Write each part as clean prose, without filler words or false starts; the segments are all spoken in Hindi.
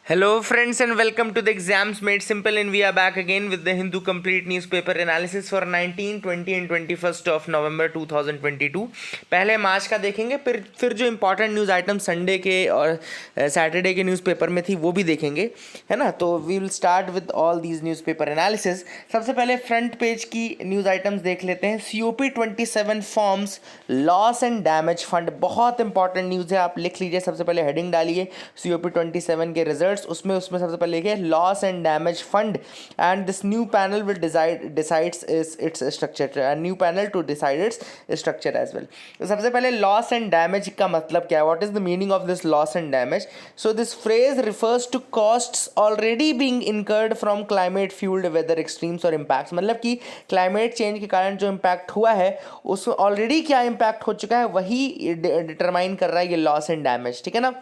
Hello, friends, and welcome to the Exams Made Simple. And we are back again with the Hindu Complete Newspaper Analysis for 19, 20 and 21st of November 2022. पहले मार्च का देखेंगे, फिर जो इंपॉर्टेंट न्यूज़ आइटम संडे के और सैटरडे के न्यूज़पेपर में थी वो भी देखेंगे, है ना। तो we will start with all these newspaper analysis. सबसे पहले फ्रंट पेज की न्यूज़ आइटम्स देख लेते हैं। COP27 forms loss and damage fund, बहुत इंपॉर्टेंट न्यूज़ है, आप लिख लीजिए। सबसे पहले हेडिंग डालिए COP27 के रिजल्ट, उसमें सबसे पहले लिखे loss and damage fund and this new panel will decides its structure, new panel to decide its structure as well. तो सबसे पहले लॉस एंड डैमेज का मतलब क्या है, what is the meaning of this loss and damage. So this phrase refers to costs already being incurred from climate fuelled weather extremes और इम्पैक्ट्स, मतलब कि क्लाइमेट चेंज के कारण जो इम्पैक्ट हुआ है उसमें ऑलरेडी क्या इम्पैक्ट हो चुका है वही डिटरमाइन कर रहा है ये लॉस एंड डैमेज, ठीक है ना।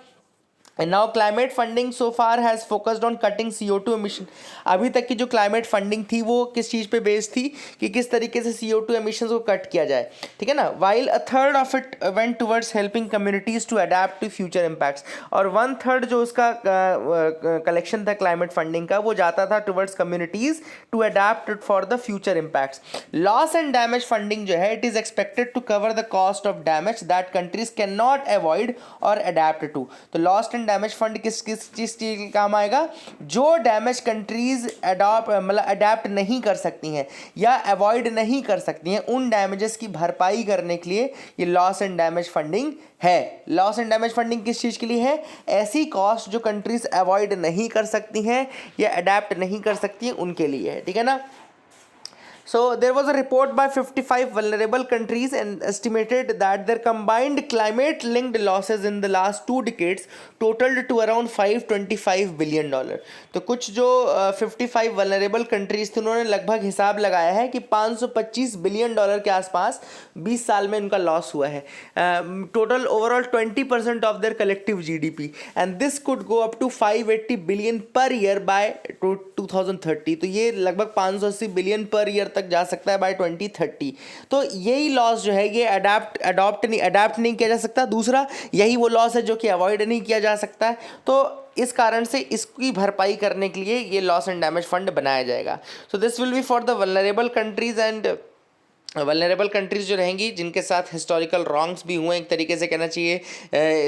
And now climate funding so far has focused on cutting CO2 emission. अभी तक की जो क्लाइमेट फंडिंग थी वो किस चीज़ पे बेस्ड थी कि किस तरीके से CO2 एमिशंस को कट किया जाए, ठीक है ना। While a third of it went towards helping communities to adapt to future impacts, और 1/3 जो उसका कलेक्शन था क्लाइमेट फंडिंग का वो जाता था towards communities to adapt for the future impacts. Loss and damage funding जो है it is expected to cover the cost of damage that countries can not avoid और अडेप्ट टू। तो लॉस्ट डैमेज फंड किस किस चीज के काम आएगा, जो डैमेज कंट्रीज अडेप्ट नहीं कर सकती हैं या अवॉइड नहीं कर सकती हैं, उन डैमेजेस की भरपाई करने के लिए ये लॉस एंड डैमेज फंडिंग है। लॉस एंड डैमेज फंडिंग किस चीज़ के लिए है, ऐसी कॉस्ट जो कंट्रीज अवॉइड नहीं कर सकती हैं या अडेप्ट नहीं कर सकती हैं उनके लिए है, ठीक है ना। So there was a report by 55 vulnerable countries and estimated that their combined climate linked losses in the last 2 decades totaled to around $525 billion। तो कुछ जो 55 vulnerable countries थे उन्होंने लगभग हिसाब लगाया है कि $525 बिलियन के आसपास 20 साल में उनका लॉस हुआ है। Total overall 20% of their collective GDP, and this could go up to 580 billion per year by 2030। तो ये लगभग 580 बिलियन पर ईयर तक जा सकता है बाय 2030। तो यही लॉस जो है ये अडॉप्ट नहीं किया जा सकता। दूसरा यही वो लॉस है जो कि अवॉइड नहीं किया जा सकता है। तो इस कारण से इसकी भरपाई करने के लिए ये लॉस एंड डैमेज फंड बनाया जाएगा। So this will be for the vulnerable countries, and vulnerable countries जो रहेंगी जिनके साथ हिस्टोरिकल रॉन्ग्स भी हुए एक तरीके से कहना चाहिए,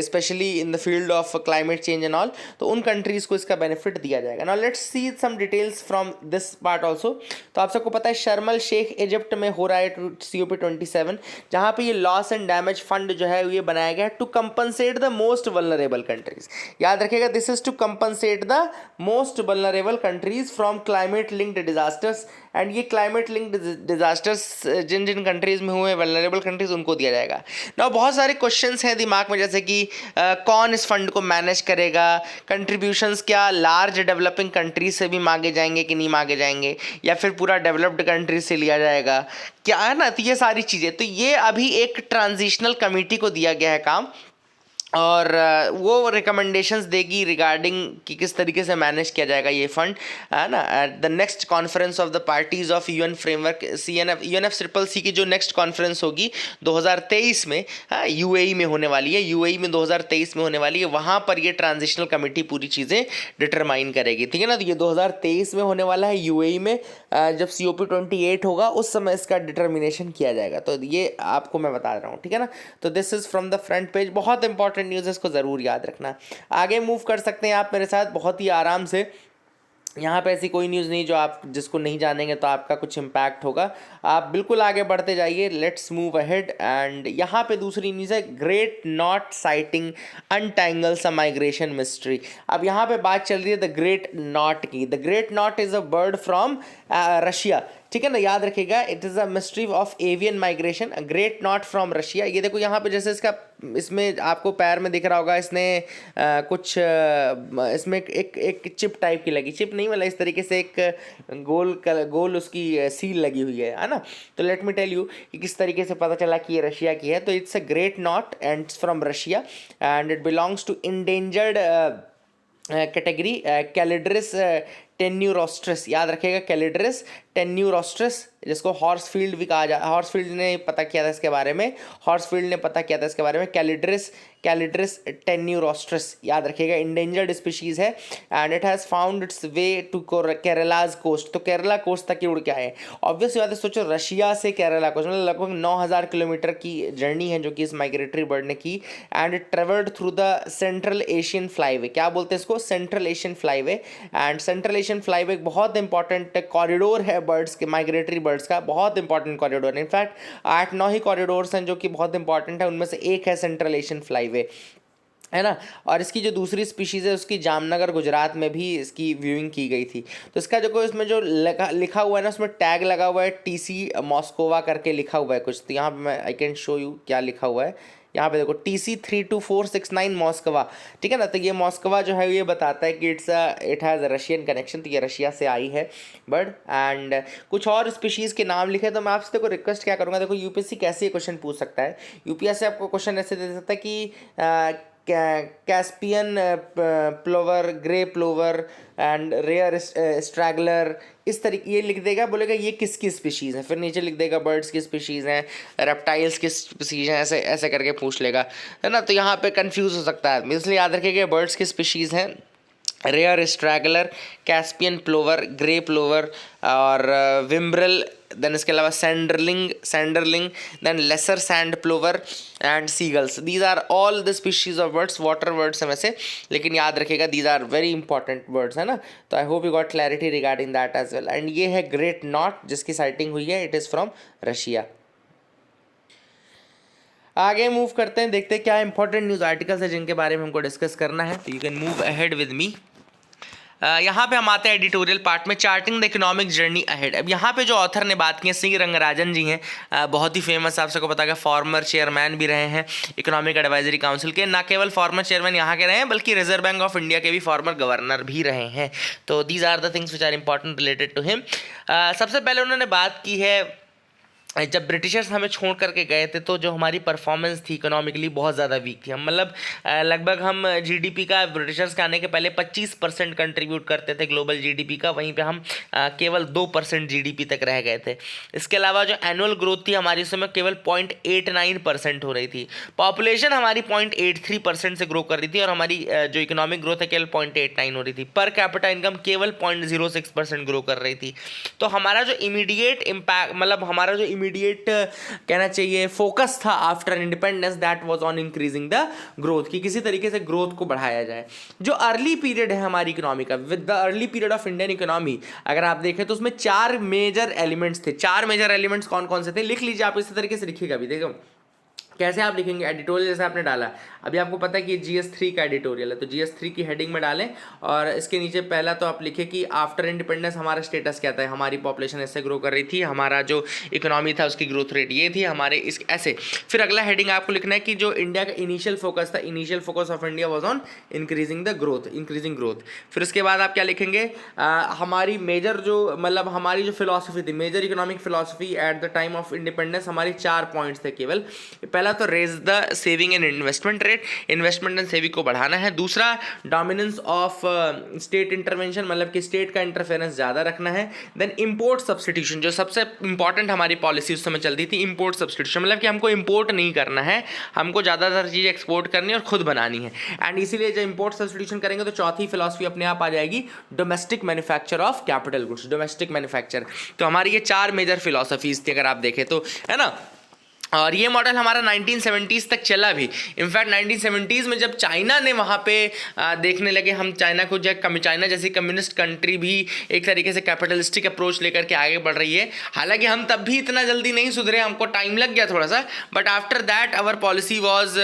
specially in the field of climate change and all, तो उन कंट्रीज़ को इसका बेनिफिट दिया जाएगा। Now let's see some details from this part also. तो आप सबको पता है शर्म शेख इजिप्ट में हो रहा है COP27, जहाँ पे ये लॉस एंड डैमेज फंड जो है ये बनाया गया है to compensate the most vulnerable countries. याद रखिएगा, this is to compensate the most vulnerable countries from climate linked disasters, and ये क्लाइमेट लिंक्ड डिजास्टर्स जिन जिन कंट्रीज़ में हुए वल्नरेबल कंट्रीज़ उनको दिया जाएगा। ना बहुत सारे क्वेश्चंस हैं दिमाग में, जैसे कि कौन इस फंड को मैनेज करेगा, कंट्रीब्यूशंस क्या लार्ज डेवलपिंग कंट्रीज से भी मांगे जाएंगे कि नहीं मांगे जाएंगे, या फिर पूरा डेवलप्ड कंट्रीज से लिया जाएगा, क्या है ना। तो ये सारी चीज़ें, तो ये अभी एक ट्रांजिशनल कमेटी को दिया गया है काम, और वो रिकमेंडेशंस देगी रिगार्डिंग कि किस तरीके से मैनेज किया जाएगा ये फंड, है ना। At the next conference of the parties of UN framework UNFCCC की जो नेक्स्ट कॉन्फ्रेंस होगी 2023 में, UAE में होने वाली है, UAE में 2023 में होने वाली है, वहाँ पर ये ट्रांजिशनल कमेटी पूरी चीज़ें डिटरमाइन करेगी, ठीक है ना। तो ये 2023 में होने वाला है UAE में, जब COP28 होगा उस समय इसका डिटर्मिनेशन किया जाएगा। तो ये आपको मैं बता रहा हूँ, ठीक है ना। तो this is from the front page, बहुत इंपॉर्टेंट न्यूज़ है, इसको ज़रूर याद रखना। आगे मूव कर सकते हैं आप मेरे साथ बहुत ही आराम से। यहाँ पे ऐसी कोई न्यूज़ नहीं जो आप जिसको नहीं जानेंगे तो आपका कुछ इम्पैक्ट होगा, आप बिल्कुल आगे बढ़ते जाइए। लेट्स मूव अहेड, एंड यहाँ पे दूसरी न्यूज़ है great knot sighting untangles a migration mystery. अब यहाँ पे बात चल रही है द ग्रेट नॉट की। The great knot is a bird from Russia, ठीक है ना। याद रखिएगा, it is a mystery of avian migration, great knot from Russia. ये देखो यहाँ पे जैसे इसका इसमें आपको पैर में दिख रहा होगा, इसने कुछ इसमें एक चिप टाइप की लगी, चिप नहीं मतलब इस तरीके से एक गोल उसकी सील लगी हुई है ना। तो लेट मी टेल यू कि किस तरीके से पता चला कि ये रशिया की है। तो it's a great knot and it's from Russia, and it belongs to endangered category Calidris tenuirostris, याद रखिएगा, कैलिड्रस टेन्यूरोस्ट्रस, जिसको हॉर्सफील्ड भी कहा जाता है। हॉर्सफील्ड ने पता किया था इसके बारे में, हॉर्सफील्ड ने पता किया था इसके बारे में। कैलिड्रस टेन्यूरोस्ट्रस, याद रखिएगा, इंडेंजर्ड स्पीशीज है and it has found its way to Kerala's coast, तो केरला कोस्ट तक ही उड़ के आए। ऑब्वियस बात है, सोचो रशिया से केरला कोस्ट मतलब लगभग 9000 किलोमीटर की जर्नी है जो कि इस माइग्रेटरी बर्ड ने की, and it travelled through the central Asian flyway, क्या बोलते हैं इसको, central Asian flyway. And central Asian flyway एक बहुत इंपॉर्टेंट कॉरिडोर है बर्ड्स के, माइग्रेटरी बर्ड्स का बहुत इंपॉर्टेंट कॉरिडोर है। इनफैक्ट 8-9 ही कॉरिडोर्स हैं जो कि बहुत इंपॉर्टेंट है, उनमें से एक है सेंट्रल एशियन फ्लाईवे, है ना। और इसकी जो दूसरी स्पीशीज़ है उसकी जामनगर गुजरात में भी इसकी व्यूइंग की गई थी। तो इसका जो कोई इसमें जो लिखा हुआ है ना, उसमें टैग लगा हुआ है TC मॉस्कोवा करके लिखा हुआ है कुछ, तो यहाँ पे मैं आई कैन शो यू क्या लिखा हुआ है। यहाँ पे देखो TC 32469 मॉस्कोवा, ठीक है ना। तो ये मॉस्कोवा जो है ये बताता है कि इट हैज़ रशियन कनेक्शन, तो ये रशिया से आई है बर्ड। एंड कुछ और स्पीशीज़ के नाम लिखे, तो मैं आपसे देखो रिक्वेस्ट क्या करूँगा, देखो यूपीएससी कैसे ये क्वेश्चन पूछ सकता है। यूपीएससी आपको क्वेश्चन ऐसे दे सकता है कि Caspian plover, grey plover and rare straggler, इस तरीके ये लिख देगा, बोलेगा ये किसकी स्पीशीज़ है, फिर नीचे लिख देगा बर्ड्स की स्पीशीज़ हैं, रेप्टाइल्स की स्पीशीज़ हैं, ऐसे ऐसे करके पूछ लेगा, है ना। तो यहाँ पे कंफ्यूज हो सकता है, इसलिए याद रखिएगा बर्ड्स की स्पीशीज़ हैं rare straggler, Caspian plover, grey plover और विम्ब्रल, देन इसके अलावा sanderling, then lesser sand plover and seagulls. These are all the species of birds, water birds हैं वैसे, लेकिन याद रखिएगा these are very important birds, है ना। तो I hope you got clarity regarding that as well. And ये है ग्रेट नॉट जिसकी साइटिंग हुई है, इट इज़ फ्रॉम रशिया। आगे मूव करते हैं, देखते हैं क्या इंपॉर्टेंट न्यूज़ आर्टिकल्स है जिनके बारे में हमको डिस्कस करना है। तो you can move ahead with me. यहाँ पे हम आते हैं एडिटोरियल पार्ट में, charting the economic journey ahead. अब यहाँ पे जो ऑथर ने बात की है सी रंगराजन जी हैं, बहुत ही फेमस, आप सबको पता है, फॉर्मर चेयरमैन भी रहे हैं इकोनॉमिक एडवाइजरी काउंसिल के। ना केवल फॉर्मर चेयरमैन यहाँ के रहे हैं बल्कि रिजर्व बैंक ऑफ इंडिया के भी फॉर्मर गवर्नर भी रहे हैं। तो these are the things which are important related to him. सबसे पहले उन्होंने बात की है जब ब्रिटिशर्स हमें छोड़ करके गए थे तो जो हमारी परफॉर्मेंस थी इकोनॉमिकली बहुत ज़्यादा वीक थी। हम मतलब लगभग हम जीडीपी का ब्रिटिशर्स के आने के पहले 25% कंट्रीब्यूट करते थे ग्लोबल जीडीपी का, वहीं पे हम केवल 2% जीडीपी तक रह गए थे। इसके अलावा जो एनुअल ग्रोथ थी हमारी, समय केवल 0.89% हो रही थी। पॉपुलेशन हमारी 0.83% से ग्रो कर रही थी और हमारी जो इकोनॉमिक ग्रोथ है केवल 0.89 हो रही थी। पर कैपिटा इनकम केवल 0.06% ग्रो कर रही थी। तो हमारा जो इमीडिएट इम्पैक्ट, मतलब हमारा जो इमीडिएट कहना चाहिए फोकस था after independence, that was on increasing the growth, कि किसी तरीके से ग्रोथ को बढ़ाया जाए। जो अर्ली पीरियड है हमारी इकोनॉमी का, with the early period of Indian economy, अगर आप देखें तो उसमें 4 मेजर एलिमेंट्स थे। 4 मेजर एलिमेंट्स कौन कौन से थे, लिख लीजिए आप, इसी तरीके से लिखिएगा। अभी देखो कैसे आप लिखेंगे, एडिटोरियल जैसे आपने डाला, अभी आपको पता है कि GS3 का एडिटोरियल है, तो GS3 की हेडिंग में डालें और इसके नीचे पहला तो आप लिखें कि आफ्टर इंडिपेंडेंस हमारा स्टेटस क्या था, हमारी पॉपुलेशन ऐसे ग्रो कर रही थी, हमारा जो इकोनॉमी था उसकी ग्रोथ रेट ये थी हमारे, इस ऐसे। फिर अगला हेडिंग आपको लिखना है कि जो इंडिया का इनिशियल फोकस था, initial focus of India was on increasing the growth, increasing growth. फिर उसके बाद आप क्या लिखेंगे, हमारी मेजर जो मतलब हमारी जो फिलॉसफी थी, major economic philosophy at the time of independence, हमारी 4 पॉइंट्स थे केवल। पहला तो raise the saving and investment rate, investment and saving को बढ़ाना है। दूसरा डोमिनेंस ऑफ स्टेट इंटरवेंशन, मतलब कि स्टेट का इंटरफेरेंस ज़्यादा रखना है। देन इंपोर्ट सब्सटीट्यूशन, जो सबसे इंपॉर्टेंट हमारी पॉलिसी उस समय चलती थी, इंपोर्ट सब्सटीट्यूशन, मतलब कि हमको इंपोर्ट नहीं करना है, हमको ज़्यादातर चीज़ एक्सपोर्ट करनी है और खुद बनानी है। एंड इसीलिए जब इंपोर्ट सब्सटीट्यूशन करेंगे तो चौथी फिलॉसफी अपने आप आ जाएगी, domestic manufacture of capital goods, domestic manufacture. तो हमारी ये 4 मेजर फिलॉसफीज थी अगर आप देखें तो, है ना। और ये मॉडल हमारा 1970s तक चला भी। इनफैक्ट 1970s में जब चाइना ने वहाँ पे देखने लगे हम चाइना को, जब चाइना जैसी कम्युनिस्ट कंट्री भी एक तरीके से कैपिटलिस्टिक अप्रोच लेकर के आगे बढ़ रही है, हालांकि हम तब भी इतना जल्दी नहीं सुधरे, हमको टाइम लग गया थोड़ा सा, but after that our policy was,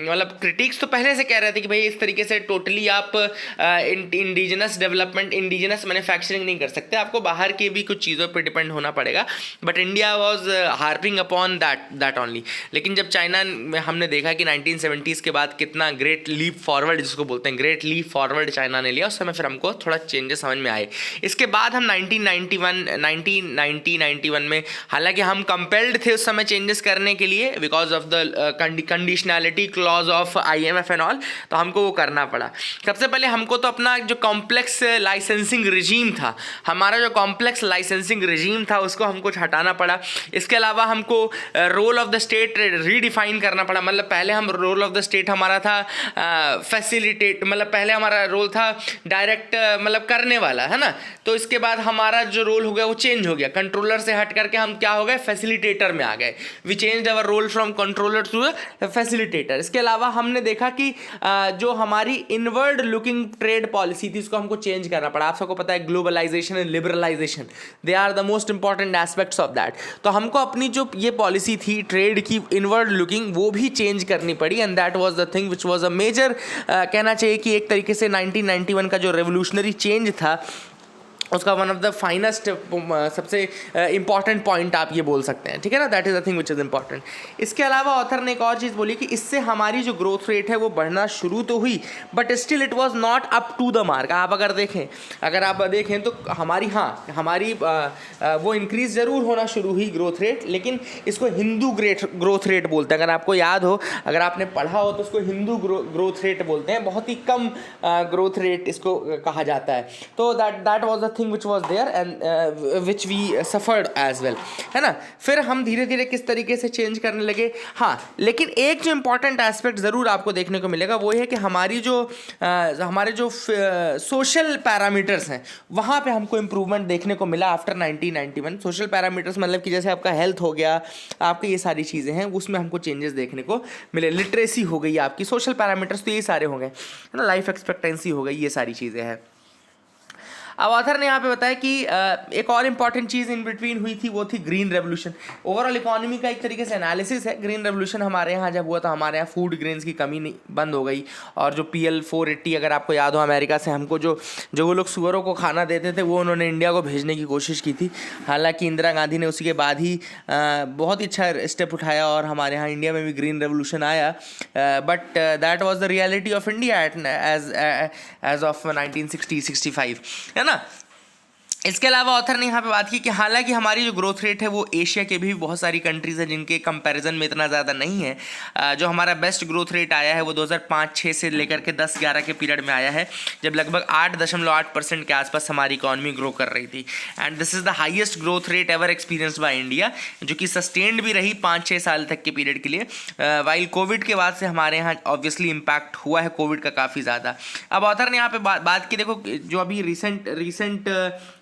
मतलब क्रिटिक्स तो पहले से कह रहे थे कि भाई इस तरीके से टोटली आप इंडिजिनस डेवलपमेंट, इंडिजिनस मैन्युफैक्चरिंग नहीं कर सकते, आपको बाहर की भी कुछ चीज़ों पर डिपेंड होना पड़ेगा। But India was harping upon that that only. लेकिन जब चाइना में हमने देखा कि 1970s के बाद कितना ग्रेट लीप फॉरवर्ड जिसको बोलते हैं, ग्रेट लीप फॉरवर्ड चाइना ने लिया, उस समय फिर हमको थोड़ा चेंजेस समझ में आए। इसके बाद हम 1991 में, हालांकि हम कंपेल्ड थे उस समय चेंजेस करने के लिए because of the conditionality clause of IMF and all, तो हमको वो करना पड़ा। सबसे पहले हमको तो अपना जो कॉम्प्लेक्स लाइसेंसिंग रिजीम था, हमारा जो कॉम्प्लेक्स लाइसेंसिंग रिजीम था उसको हमको हटाना पड़ा। इसके अलावा हमको role of the state redefine करना पड़ा। मतलब पहले हम रोल ऑफ द स्टेट हमारा था फैसिलिटेट, मतलब पहले हमारा रोल था डायरेक्ट मतलब करने वाला, है ना। तो इसके बाद हमारा जो रोल हो गया वो चेंज हो गया, कंट्रोलर से हट करके हम क्या हो गए, फैसिलिटेटर में आ गए। We change our role from controller to facilitator. इसके अलावा हमने देखा कि जो हमारी इनवर्ड लुकिंग ट्रेड पॉलिसी थी उसको हमको चेंज करना पड़ा। आप सबको पता है globalisation and liberalisation, they are the most important aspects of that. तो हमको अपनी जो ये पॉलिसी थी ट्रेड की इनवर्ड लुकिंग वो भी चेंज करनी पड़ी, and that was the thing which was a major, कहना चाहिए कि एक तरीके से 1991 का जो रेवोल्यूशनरी चेंज था उसका वन ऑफ द फाइनेस्ट, सबसे इंपॉर्टेंट पॉइंट आप ये बोल सकते हैं, ठीक है ना। That is the thing which is important. इसके अलावा ऑथर ने एक और चीज़ बोली कि इससे हमारी जो ग्रोथ रेट है वो बढ़ना शुरू तो हुई, but still it was not up to the mark. आप अगर आप देखें तो हमारी वो इंक्रीज ज़रूर होना शुरू हुई ग्रोथ रेट, लेकिन इसको हिंदू ग्रोथ रेट बोलते हैं। अगर आपको याद हो, अगर आपने पढ़ा हो तो उसको हिंदू ग्रोथ रेट बोलते हैं। बहुत ही कम ग्रोथ रेट इसको कहा जाता है। तो that was the thing which was there and which we suffered as well, है ना। फिर हम धीरे धीरे किस तरीके से चेंज करने लगे। हाँ, लेकिन एक जो इम्पॉर्टेंट एस्पेक्ट ज़रूर आपको देखने को मिलेगा वो है कि हमारे जो सोशल पैरामीटर्स हैं वहाँ पे हमको इम्प्रूवमेंट देखने को मिला आफ्टर 1991। सोशल पैरामीटर्स मतलब कि जैसे आपका हेल्थ हो गया, आपके ये सारी चीज़ें हैं, उसमें हमको चेंजेस देखने को मिले। लिटरेसी हो गई आपकी, सोशल पैरामीटर्स तो ये सारे हो गए, है ना। लाइफ एक्सपेक्टेंसी हो गई, ये सारी चीज़ें हैं। अब ऑथर ने यहाँ पे बताया कि एक और इम्पॉर्टेंट चीज़ इन बिटवीन हुई थी, वो थी ग्रीन रेवोल्यूशन। ओवरऑल इकोनॉमी का एक तरीके से एनालिसिस है। ग्रीन रेवोल्यूशन हमारे यहाँ जब हुआ तो हमारे यहाँ फूड ग्रेन्स की कमी नहीं बंद हो गई, और जो PL 480 अगर आपको याद हो, अमेरिका से हमको जो वो लोग सुअरों को खाना देते थे वो उन्होंने इंडिया को भेजने की कोशिश की थी। हालांकि इंदिरा गांधी ने उसी के बाद ही बहुत ही अच्छा स्टेप उठाया और हमारे यहाँ इंडिया में भी ग्रीन रेवोल्यूशन आया, but that was the reality of India as of 1960-65, है ना। इसके अलावा ऑथर ने यहाँ पे बात की कि हालांकि हमारी जो ग्रोथ रेट है वो एशिया के भी बहुत सारी कंट्रीज़ हैं जिनके कंपैरिजन में इतना ज़्यादा नहीं है। जो हमारा बेस्ट ग्रोथ रेट आया है वो 2005-06 से लेकर के 10-11 के पीरियड में आया है, जब लगभग 8.8% के आसपास हमारी इकॉनमी ग्रो कर रही थी। And this is the highest growth rate ever experienced by India, जो कि सस्टेन्ड भी रही 5-6 साल तक के पीरियड के लिए। वाइल कोविड के बाद से हमारे यहाँ ऑब्वियसली इम्पैक्ट हुआ है कोविड का काफ़ी ज़्यादा। अब ऑथर ने यहाँ पे बात की, देखो जो अभी रिसेंट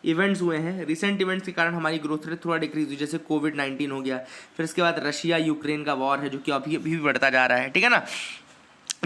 इवेंट्स हुए हैं, रिसेंट इवेंट्स के कारण हमारी ग्रोथ रेट थोड़ा डिक्रीज हुई, जैसे कोविड-19 हो गया, फिर इसके बाद रशिया यूक्रेन का वॉर है जो कि अभी भी बढ़ता जा रहा है, ठीक है ना।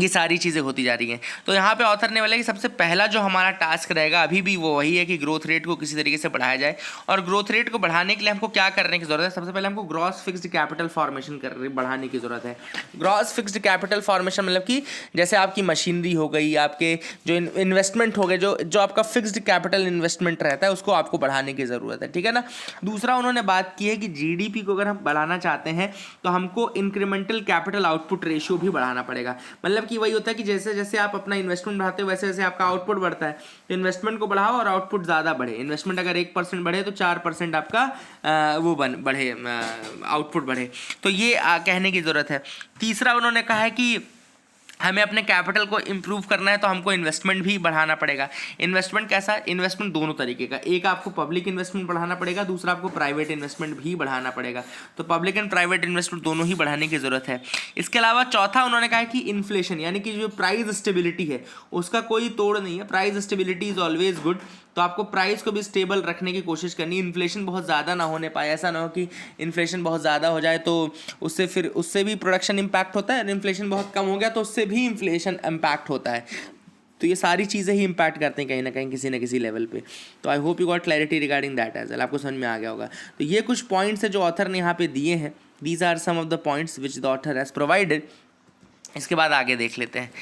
ये सारी चीज़ें होती जा रही हैं। तो यहाँ पे ऑथर ने बोला कि सबसे पहला जो हमारा टास्क रहेगा अभी भी वो वही है कि ग्रोथ रेट को किसी तरीके से बढ़ाया जाए। और ग्रोथ रेट को बढ़ाने के लिए हमको क्या करने की ज़रूरत है, सबसे पहले हमको ग्रॉस फिक्स्ड कैपिटल फॉर्मेशन बढ़ाने की ज़रूरत है। ग्रॉस फिक्स्ड कैपिटल फॉर्मेशन मतलब कि जैसे आपकी मशीनरी हो गई, आपके जो इन्वेस्टमेंट हो गए, जो आपका फिक्स्ड कैपिटल इन्वेस्टमेंट रहता है उसको आपको बढ़ाने की ज़रूरत है, ठीक है ना। दूसरा उन्होंने बात की है कि GDP को अगर हम बढ़ाना चाहते हैं तो हमको इंक्रीमेंटल कैपिटल आउटपुट रेशियो भी बढ़ाना पड़ेगा। मतलब कि वही होता है कि जैसे जैसे आप अपना इन्वेस्टमेंट बढ़ाते हो वैसे वैसे आपका आउटपुट बढ़ता है। तो इन्वेस्टमेंट को बढ़ाओ और आउटपुट ज़्यादा बढ़े। इन्वेस्टमेंट अगर 1% बढ़े तो 4% आपका वो बढ़े, आउटपुट बढ़े। तो ये कहने की ज़रूरत है। तीसरा उन्होंने कहा है कि हमें अपने कैपिटल को इम्प्रूव करना है तो हमको इन्वेस्टमेंट भी बढ़ाना पड़ेगा। इन्वेस्टमेंट कैसा, इन्वेस्टमेंट दोनों तरीके का, एक आपको पब्लिक इन्वेस्टमेंट बढ़ाना पड़ेगा, दूसरा आपको प्राइवेट इन्वेस्टमेंट भी बढ़ाना पड़ेगा। तो पब्लिक एंड प्राइवेट इन्वेस्टमेंट दोनों ही बढ़ाने की ज़रूरत है। इसके अलावा चौथा उन्होंने कहा कि इन्फ्लेशन यानी कि जो प्राइस स्टेबिलिटी है उसका कोई तोड़ नहीं है। Price stability is always good. तो आपको प्राइस को भी स्टेबल रखने की कोशिश करनी, इन्फ्लेशन बहुत ज़्यादा ना होने पाए। ऐसा ना हो कि इन्फ्लेशन बहुत ज़्यादा हो जाए तो उससे भी प्रोडक्शन इम्पैक्ट होता है, और इन्फ्लेशन बहुत कम हो गया तो उससे भी इन्फ्लेशन इम्पैक्ट होता है। तो ये सारी चीज़ें ही इम्पैक्ट करते हैं कहीं ना कहीं किसी न किसी लेवल पे। तो I hope you got clarity regarding that as well. आपको समझ में आ गया होगा। तो ये कुछ पॉइंट्स है जो ऑथर ने यहाँ पे दिए हैं। These are some of the points which the author has provided. इसके बाद आगे देख लेते हैं।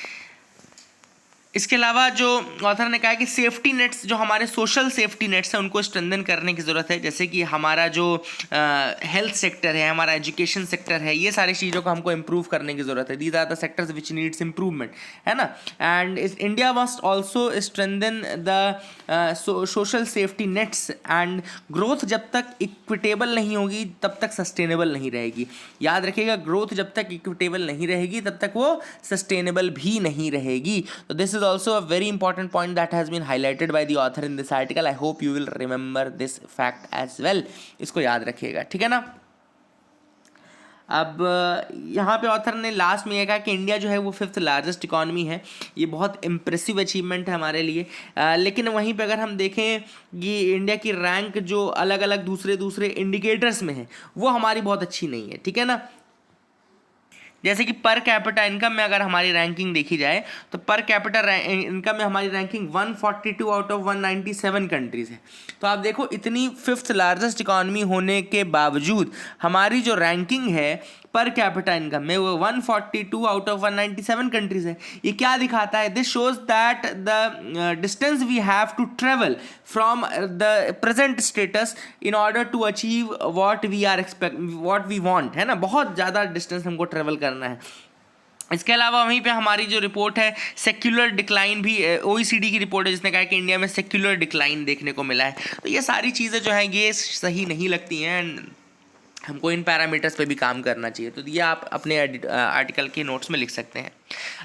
इसके अलावा जो ऑथर ने कहा है कि सेफ्टी नेट्स, जो हमारे सोशल सेफ्टी नेट्स हैं, उनको स्ट्रेंथन करने की ज़रूरत है। जैसे कि हमारा जो हेल्थ सेक्टर है, हमारा एजुकेशन सेक्टर है, ये सारी चीज़ों को हमको इम्प्रूव करने की ज़रूरत है। These are the sectors which needs improvement, है ना। And India must also strengthen the social safety nets, and growth जब तक इक्विटेबल नहीं होगी तब तक सस्टेनेबल नहीं रहेगी। याद रखिएगा, ग्रोथ जब तक इक्विटेबल नहीं रहेगी तब तक वो सस्टेनेबल भी नहीं रहेगी। तो this is also a very important point that has been highlighted by the author in this article. I hope you will remember this fact as well. इसको याद रखिएगा, ठीक है ना। अब यहाँ पे ऑथर ने लास्ट में ये कहा कि इंडिया जो है वो 5th लार्जेस्ट इकॉनमी है। ये बहुत इम्प्रेसिव अचीवमेंट है हमारे लिए। लेकिन वहीं पे अगर हम देखें कि इंडिया की रैंक जो अलग अलग दूसरे इंडिकेटर्स में है वो हमारी बहुत अच्छी नहीं है, ठीक है ना। जैसे कि पर कैपिटा इनकम में अगर हमारी रैंकिंग देखी जाए तो पर कैपिटा इनकम में हमारी रैंकिंग 142 आउट ऑफ 197 कंट्रीज़ है। तो आप देखो, इतनी 5th लार्जेस्ट इकॉनमी होने के बावजूद हमारी जो रैंकिंग है पर कैपिटा इनकम में वो 142 आउट ऑफ 197 कंट्रीज है। ये क्या दिखाता है? This shows that the distance we have to travel from the present status in order to achieve what we want, है ना। बहुत ज़्यादा डिस्टेंस हमको ट्रेवल करना है। इसके अलावा वहीं पे हमारी जो रिपोर्ट है सेक्युलर डिक्लाइन भी, OECD की रिपोर्ट है जिसने कहा कि इंडिया में सेक्युलर डिक्लाइन देखने को मिला है। तो ये सारी चीज़ें जो हैं ये सही नहीं लगती हैं, एंड हमको इन पैरामीटर्स पे भी काम करना चाहिए। तो ये आप अपने आर्टिकल के नोट्स में लिख सकते हैं।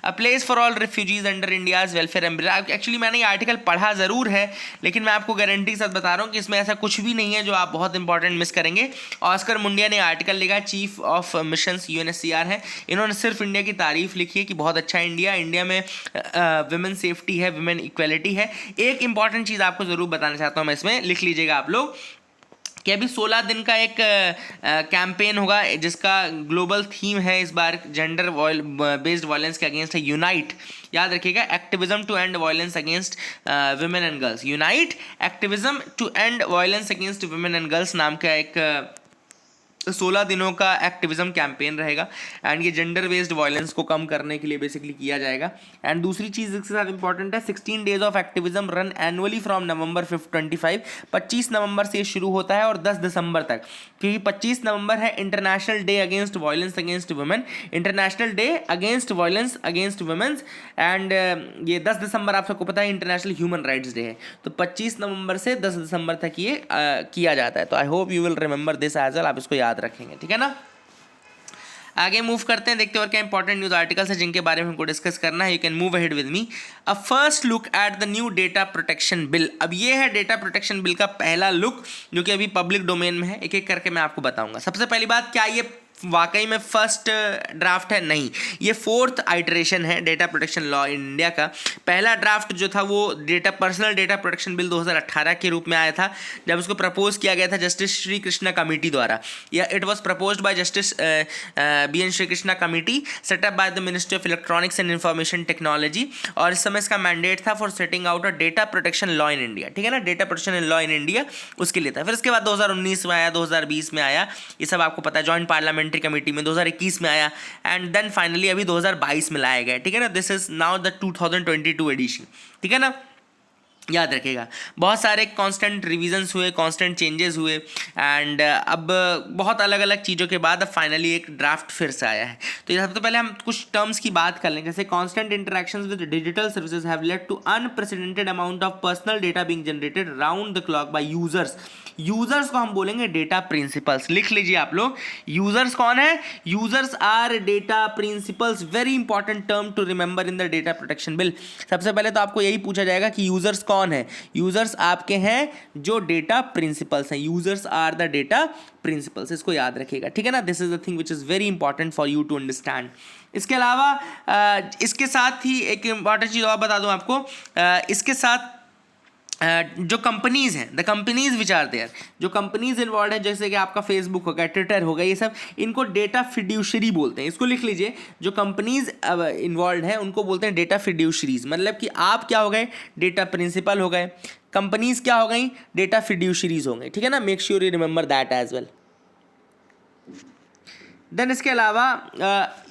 A place for all refugees under India's welfare umbrella. Actually मैंने ये आर्टिकल पढ़ा ज़रूर है, लेकिन मैं आपको गारंटी के साथ बता रहा हूँ कि इसमें ऐसा कुछ भी नहीं है जो आप बहुत इंपॉर्टेंट मिस करेंगे। ऑस्कर मुंडिया ने आर्टिकल लिखा है, चीफ ऑफ मिशंस UNSCR है। इन्होंने सिर्फ इंडिया की तारीफ लिखी है कि बहुत अच्छा है इंडिया में विमेन सेफ्टी है, विमेन इक्वलिटी है। एक इंपॉर्टेंट चीज़ आपको ज़रूर बताना चाहता हूँ मैं, इसमें लिख लीजिएगा आप लोग कि अभी 16 दिन का एक कैंपेन होगा जिसका ग्लोबल थीम है इस बार जेंडर बेस्ड वायलेंस के अगेंस्ट है, यूनाइट। याद रखिएगा, activism to end violence against women and girls. Unite activism to end violence against women and girls नाम का एक 16 दिनों का एक्टिविज्म कैंपेन रहेगा। एंड ये जेंडर बेस्ड वायलेंस को कम करने के लिए बेसिकली किया जाएगा। एंड दूसरी चीज़ इसके साथ इंपॉर्टेंट है, 16 days of activism run annually from November 25। 25 नवंबर से शुरू होता है और 10 दिसंबर तक, क्योंकि 25 नवंबर है international day against violence against women, international day against violence against women's. And ये 10 दिसंबर आप सबको पता है इंटरनेशनल ह्यूमन राइट्स डे है। तो 25 नवंबर से 10 दिसंबर तक ये किया जाता है। तो I hope you will remember this as well, आप इसको याद रखेंगे, ठीक है ना। आगे मूव करते हैं, देखते हैं और क्या इंपॉर्टेंट न्यूज़ आर्टिकल्स है जिनके बारे में हमको डिस्कस करना है। You can move ahead with me. A first look at the new data protection bill. अब ये है डेटा प्रोटेक्शन बिल का पहला लुक जो कि अभी पब्लिक डोमेन में है। एक एक करके मैं आपको बताऊंगा। सबसे पहली बात, क्या ये वाकई में फर्स्ट ड्राफ्ट है? नहीं, ये 4th आइटरेशन है data protection law in India का। पहला ड्राफ्ट जो था वो पर्सनल डेटा प्रोटेक्शन बिल 2018 के रूप में आया था, जब उसको प्रपोज किया गया था जस्टिस श्री कृष्णा कमेटी द्वारा। या it was proposed by justice BN Shri Krishna committee, setup by the ministry of electronics and information technology. और इस समय इसका मैंडेट था for setting out a data protection law in India, ठीक है ना। Data protection in law in India उसके लिए था। फिर इसके बाद 2019 में आया, 2020 में आया, ये सब आपको पता है। जॉइंट पार्लियामेंट्री कमेटी में 2021 में आया, एंड देन फाइनली अभी 2022 में लाया गया, ठीक है ना। This is now the 2022 edition, ठीक है ना। याद रखिएगा, बहुत सारे कांस्टेंट रिवीजन्स हुए, कांस्टेंट चेंजेस हुए, एंड अब बहुत अलग अलग चीज़ों के बाद अब फाइनली एक ड्राफ्ट फिर से आया है। तो सबसे पहले हम कुछ टर्म्स की बात कर लें, जैसे constant interactions with digital services have led to unprecedented amount of personal data being generated round the clock by users. Users को हम बोलेंगे डेटा प्रिंसिपल्स। लिख लीजिए आप लोग, यूजर्स कौन है? Users are data principals. Very important term to remember in the data protection bill. सबसे पहले तो आपको यही पूछा जाएगा कि यूजर्स कौन है? यूजर्स आपके हैं जो डेटा प्रिंसिपल्स हैं। Users are the data principals, इसको याद रखिएगा, ठीक है ना। This is the thing which is very important for you to understand. इसके अलावा इसके साथ ही एक इंपॉर्टेंट चीज़ और बता दूं आपको, इसके साथ जो कंपनीज़ हैं, the companies which are there, जो कंपनीज इन्वॉल्व है, जैसे कि आपका फेसबुक हो गया, ट्विटर हो गया, ये सब इनको डेटा फिड्यूशरी बोलते हैं। इसको लिख लीजिए, जो कंपनीज इन्वॉल्व हैं उनको बोलते हैं डेटा फिड्यूशरीज। मतलब कि आप क्या हो गए? डेटा प्रिंसिपल हो गए। कंपनीज क्या हो गई? डेटा फिड्यूशरीज हो गई, ठीक है ना। Make sure you remember that as well. Then इसके अलावा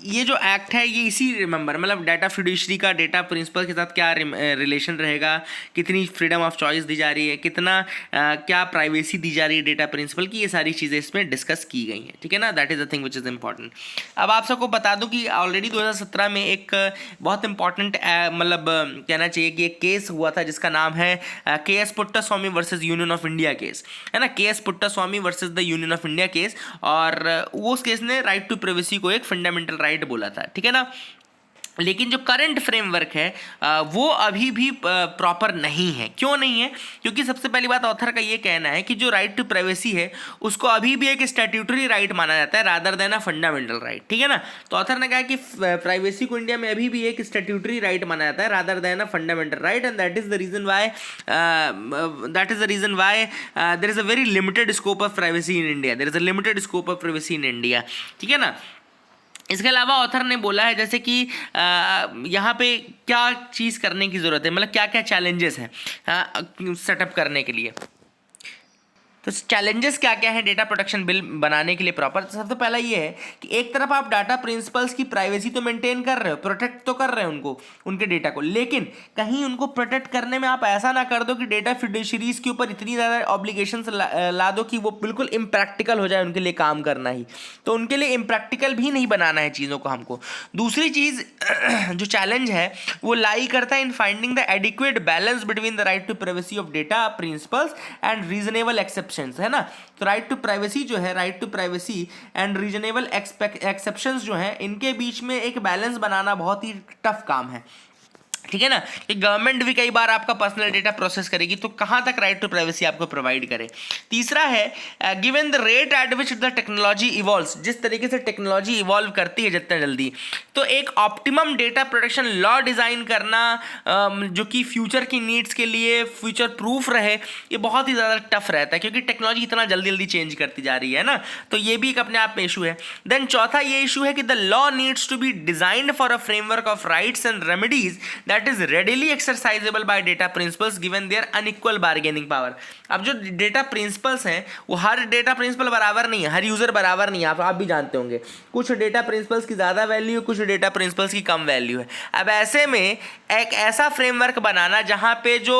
ये जो एक्ट है ये इसी रिमेंबर मतलब डाटा फिड्यूशरी का डेटा प्रिंसिपल के साथ क्या रिलेशन रहेगा, कितनी फ्रीडम ऑफ चॉइस दी जा रही है, कितना क्या प्राइवेसी दी जा रही है डेटा प्रिंसिपल की, ये सारी चीज़ें इसमें डिस्कस की गई हैं, ठीक है ना। That is the thing which is important. अब आप सबको बता दूं कि ऑलरेडी 2017 में एक बहुत इंपॉर्टेंट मतलब कहना चाहिए कि एक केस हुआ था जिसका नाम है KS Puttaswamy versus union of India case, है ना। KS Puttaswamy versus the union of India case, और उस केस ने राइट टू प्राइवेसी को एक फंडामेंटल राइट बोला था, ठीक है ना। लेकिन जो करंट फ्रेमवर्क है वो अभी भी प्रॉपर नहीं है। क्यों नहीं है? क्योंकि सबसे पहली बात ऑथर का ये कहना है कि जो राइट टू प्राइवेसी है उसको अभी भी एक स्टैट्यूटरी राइट माना जाता है rather than a fundamental right, ठीक है ना। तो ऑथर ने कहा कि प्राइवेसी को इंडिया में अभी भी एक स्टैट्यूटरी राइट माना जाता है rather than a fundamental right, and that is the reason why there is a very limited scope of privacy in India, there is a limited scope of privacy in India, ठीक है ना। इसके अलावा ऑथर ने बोला है जैसे कि यहाँ पे क्या चीज़ करने की ज़रूरत है, मतलब क्या क्या चैलेंजेस हैं सेटअप करने के लिए। तो चैलेंजेस क्या क्या है डेटा प्रोटेक्शन बिल बनाने के लिए प्रॉपर। सबसे पहला ये है कि एक तरफ आप डाटा प्रिंसिपल्स की प्राइवेसी तो मेंटेन कर रहे हो, प्रोटेक्ट तो कर रहे हो उनको, उनके डेटा को, लेकिन कहीं उनको प्रोटेक्ट करने में आप ऐसा ना कर दो कि डेटा फिड्यूशरीज के ऊपर इतनी ज़्यादा ऑब्लिगेशंस ला दो कि वो बिल्कुल इम्प्रैक्टिकल हो जाए उनके लिए काम करना ही। तो उनके लिए इम्प्रैक्टिकल भी नहीं बनाना है चीज़ों को हमको। दूसरी चीज़ जो चैलेंज है वो लाई करता है in finding the adequate balance between the right to privacy of data principals and reasonable exception, है ना। तो राइट टू प्राइवेसी जो है, right to privacy and reasonable exceptions जो है, इनके बीच में एक बैलेंस बनाना बहुत ही टफ काम है, ठीक है ना। कि गवर्नमेंट भी कई बार आपका पर्सनल डेटा प्रोसेस करेगी, तो कहाँ तक राइट टू प्राइवेसी आपको प्रोवाइड करे। तीसरा है given the rate at which the technology evolves, जिस तरीके से टेक्नोलॉजी इवॉल्व करती है जितना जल्दी, तो एक optimum data protection law design करना जो कि फ्यूचर की नीड्स के लिए फ्यूचर प्रूफ रहे, ये बहुत ही ज़्यादा टफ रहता है क्योंकि टेक्नोलॉजी इतना जल्दी जल्दी चेंज करती जा रही है ना। तो ये भी एक अपने आप में इशू है। देन चौथा ये इशू है कि the law needs to be designed for a framework of rights and remedies that is readily exercisable by data principals given their unequal bargaining power। अब जो डेटा प्रिंसिपल्स हैं वो हर डेटा प्रिंसिपल बराबर नहीं है, हर यूजर बराबर नहीं है, आप भी जानते होंगे। कुछ डेटा प्रिंसिपल्स की ज़्यादा वैल्यू है, कुछ डेटा प्रिंसिपल्स की कम वैल्यू है। अब ऐसे में एक ऐसा फ्रेमवर्क बनाना जहाँ पे जो